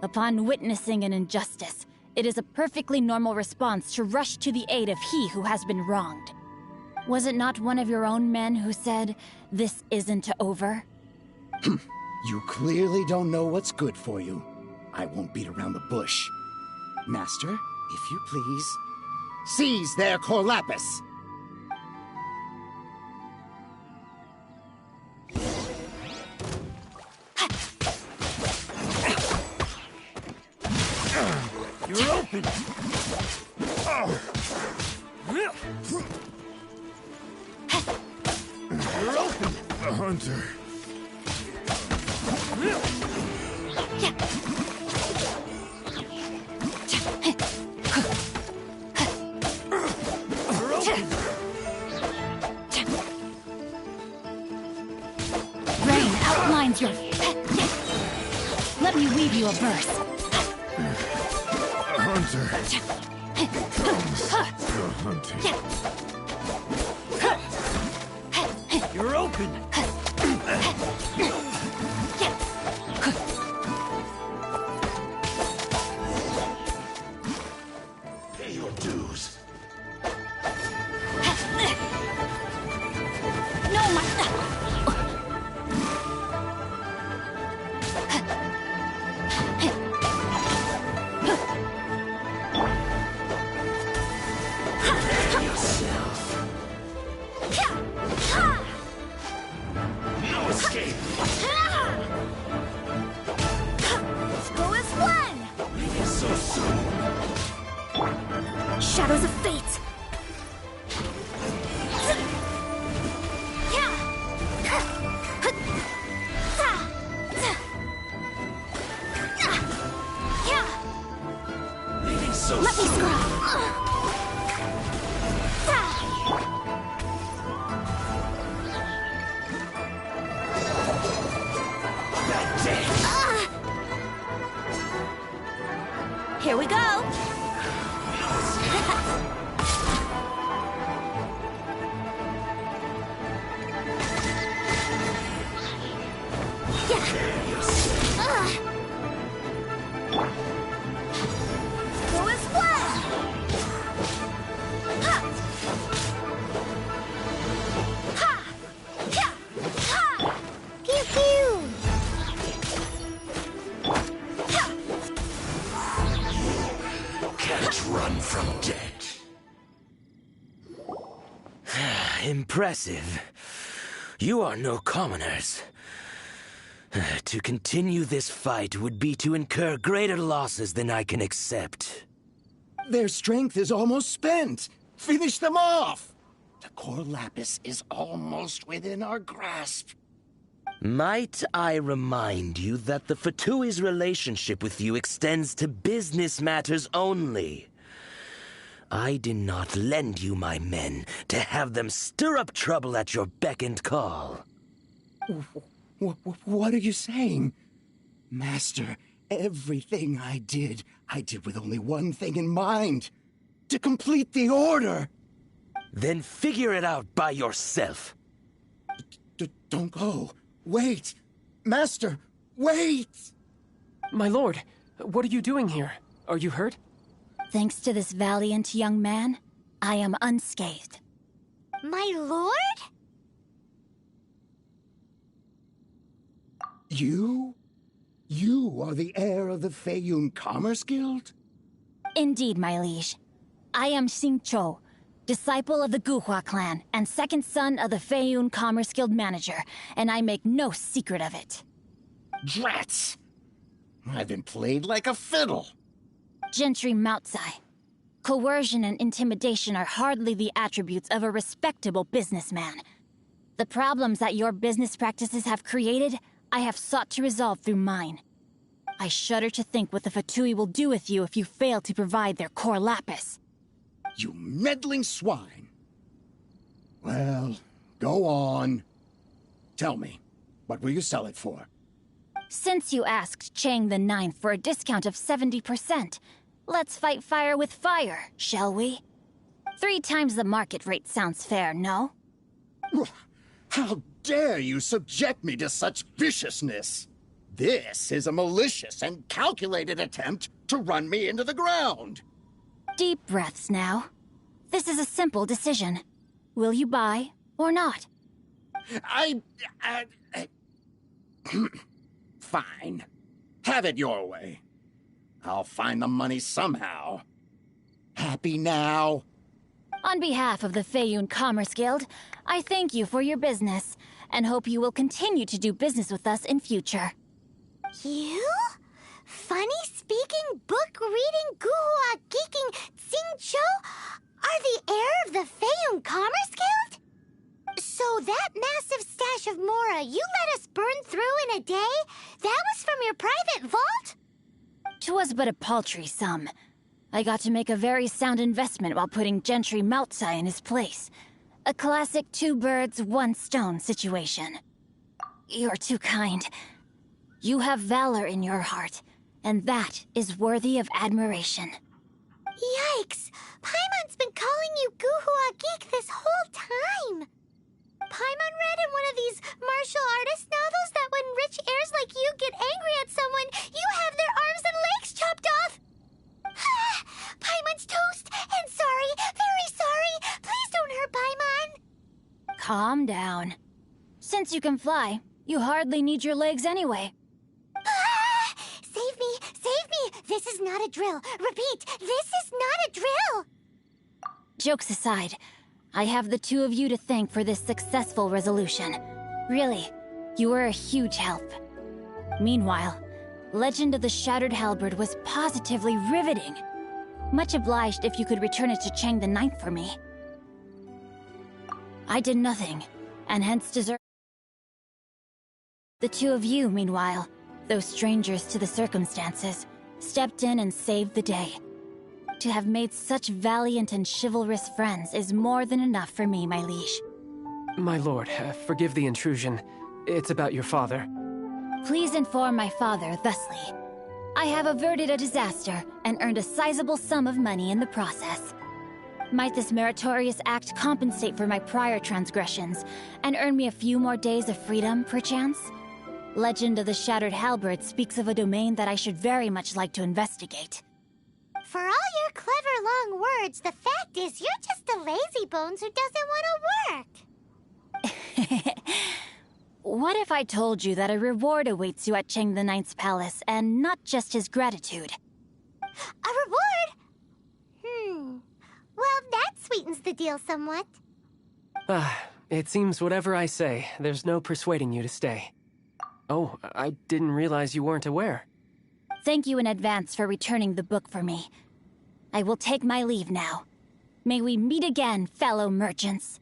Upon witnessing an injustice, it is a perfectly normal response to rush to the aid of he who has been wronged. Was it not one of your own men who said, "This isn't over"? You clearly don't know what's good for you. I won't beat around the bush. Master, if you please, seize their core lapis! You're open! You're open! A hunter. Let me weave you a verse. A hunter. Hunting. You're open. Pay your dues. No, my... No escape. Let's go as one! Leaving so soon. Shadows of fate! Leaving so Let me soon. scrub! That day. Here we go! Go as one! Ha! Ha! Ha! Ha! Pew pew! Can't run from death. Impressive. You are no commoners. To continue this fight would be to incur greater losses than I can accept. Their strength is almost spent. Finish them off! The core lapis is almost within our grasp. Might I remind you that the Fatui's relationship with you extends to business matters only? I did not lend you my men to have them stir up trouble at your beck and call. What are you saying? Master, everything I did with only one thing in mind. To complete the order. Then figure it out by yourself. Don't go. Wait. Master, wait! My lord, what are you doing here? Are you hurt? Thanks to this valiant young man, I am unscathed. My lord? You? You are the heir of the Feiyun Commerce Guild? Indeed, my liege. I am Xingqiu, disciple of the Guhua clan and second son of the Feiyun Commerce Guild manager, and I make no secret of it. Drats! I've been played like a fiddle. Gentry Moutsai. Coercion and intimidation are hardly the attributes of a respectable businessman. The problems that your business practices have created, I have sought to resolve through mine. I shudder to think what the Fatui will do with you if you fail to provide their core lapis. You meddling swine. Well, go on. Tell me, what will you sell it for? Since you asked Chang the Ninth for a discount of 70%, let's fight fire with fire, shall we? 3 times the market rate sounds fair, no? How dare you subject me to such viciousness? This is a malicious and calculated attempt to run me into the ground. Deep breaths now. This is a simple decision. Will you buy or not? Fine. Have it your way. I'll find the money somehow. Happy now? On behalf of the Feiyun Commerce Guild, I thank you for your business, and hope you will continue to do business with us in future. You? Funny-speaking, book-reading, guhua geeking Xingqiu are the heir of the Feiyun Commerce Guild? So that massive stash of Mora you let us burn through in a day, that was from your private vault? 'Twas but a paltry sum. I got to make a very sound investment while putting Gentry Moutsai in his place. A classic 2 birds, 1 stone situation. You're too kind. You have valor in your heart, and that is worthy of admiration. Yikes! Paimon's been calling you Guhua Geek this whole time! Paimon read in one of these martial artist novels that when rich heirs like you get angry at someone, you have their arms and legs chopped off! Paimon's toast, and sorry, very sorry! Please don't hurt Paimon! Calm down. Since you can fly, you hardly need your legs anyway. Save me! Save me! This is not a drill! Repeat, this is not a drill! Jokes aside, I have the two of you to thank for this successful resolution. Really, you were a huge help. Meanwhile, Legend of the Shattered Halberd was positively riveting. Much obliged if you could return it to Chang the Ninth for me. I did nothing, and hence deserve. The two of you, meanwhile, though strangers to the circumstances, stepped in and saved the day. To have made such valiant and chivalrous friends is more than enough for me, my liege. My lord, forgive the intrusion. It's about your father. Please inform my father thusly. I have averted a disaster and earned a sizable sum of money in the process. Might this meritorious act compensate for my prior transgressions and earn me a few more days of freedom, perchance? Legend of the Shattered Halberd speaks of a domain that I should very much like to investigate. For all your clever long words, the fact is you're just a lazy bones who doesn't want to work. What if I told you that a reward awaits you at Chang the Ninth's palace, and not just his gratitude? A reward? Well, that sweetens the deal somewhat. It seems whatever I say, there's no persuading you to stay. Oh, I didn't realize you weren't aware. Thank you in advance for returning the book for me. I will take my leave now. May we meet again, fellow merchants.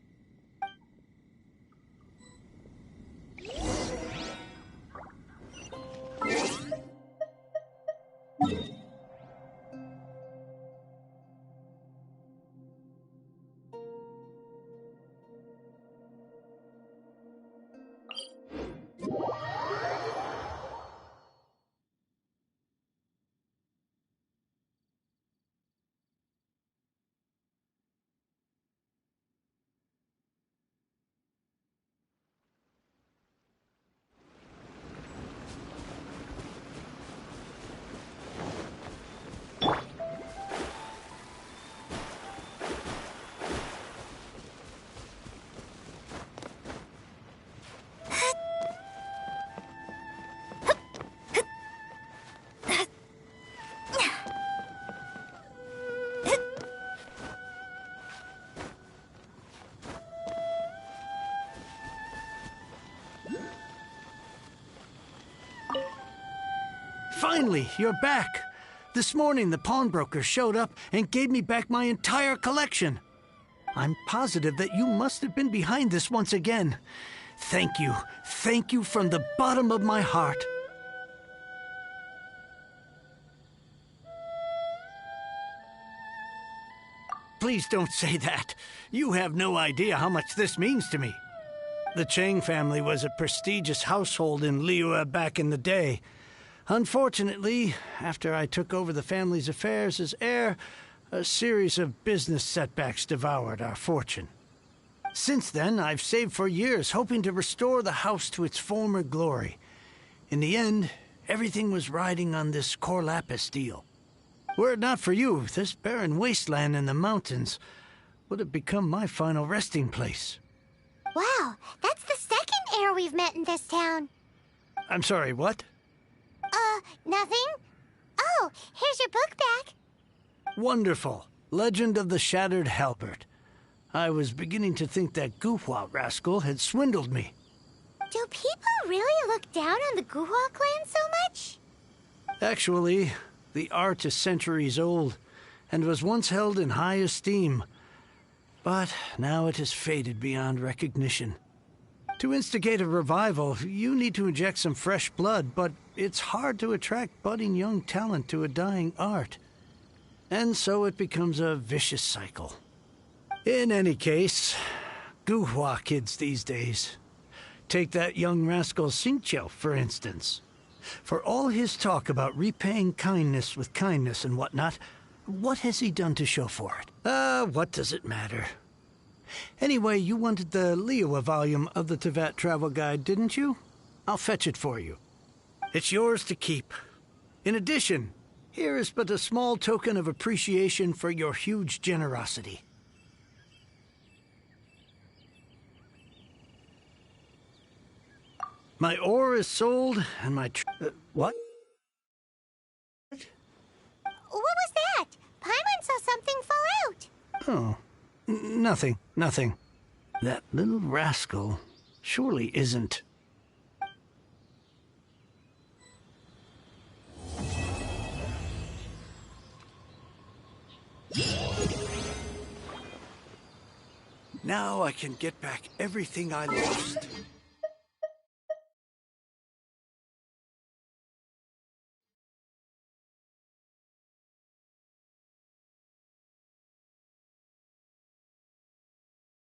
Finally, you're back. This morning, the pawnbroker showed up and gave me back my entire collection. I'm positive that you must have been behind this once again. Thank you. Thank you from the bottom of my heart. Please don't say that. You have no idea how much this means to me. The Chang family was a prestigious household in Liyue back in the day. Unfortunately, after I took over the family's affairs as heir, a series of business setbacks devoured our fortune. Since then, I've saved for years, hoping to restore the house to its former glory. In the end, everything was riding on this Core Lapis deal. Were it not for you, this barren wasteland in the mountains would have become my final resting place. Wow, that's the second heir we've met in this town. I'm sorry, what? Nothing? Oh, here's your book back. Wonderful. Legend of the Shattered Halberd. I was beginning to think that Guhua rascal had swindled me. Do people really look down on the Guhua clan so much? Actually, the art is centuries old, and was once held in high esteem. But now it has faded beyond recognition. To instigate a revival, you need to inject some fresh blood, but it's hard to attract budding young talent to a dying art. And so it becomes a vicious cycle. In any case, Guhua kids these days. Take that young rascal Xingqiu, for instance. For all his talk about repaying kindness with kindness and whatnot, what has he done to show for it? What does it matter? Anyway, you wanted the Liyue volume of the Teyvat Travel Guide, didn't you? I'll fetch it for you. It's yours to keep. In addition, here is but a small token of appreciation for your huge generosity. My ore is sold, and my what? What was that? Paimon saw something fall out. Oh, nothing. That little rascal surely isn't. Now I can get back everything I lost.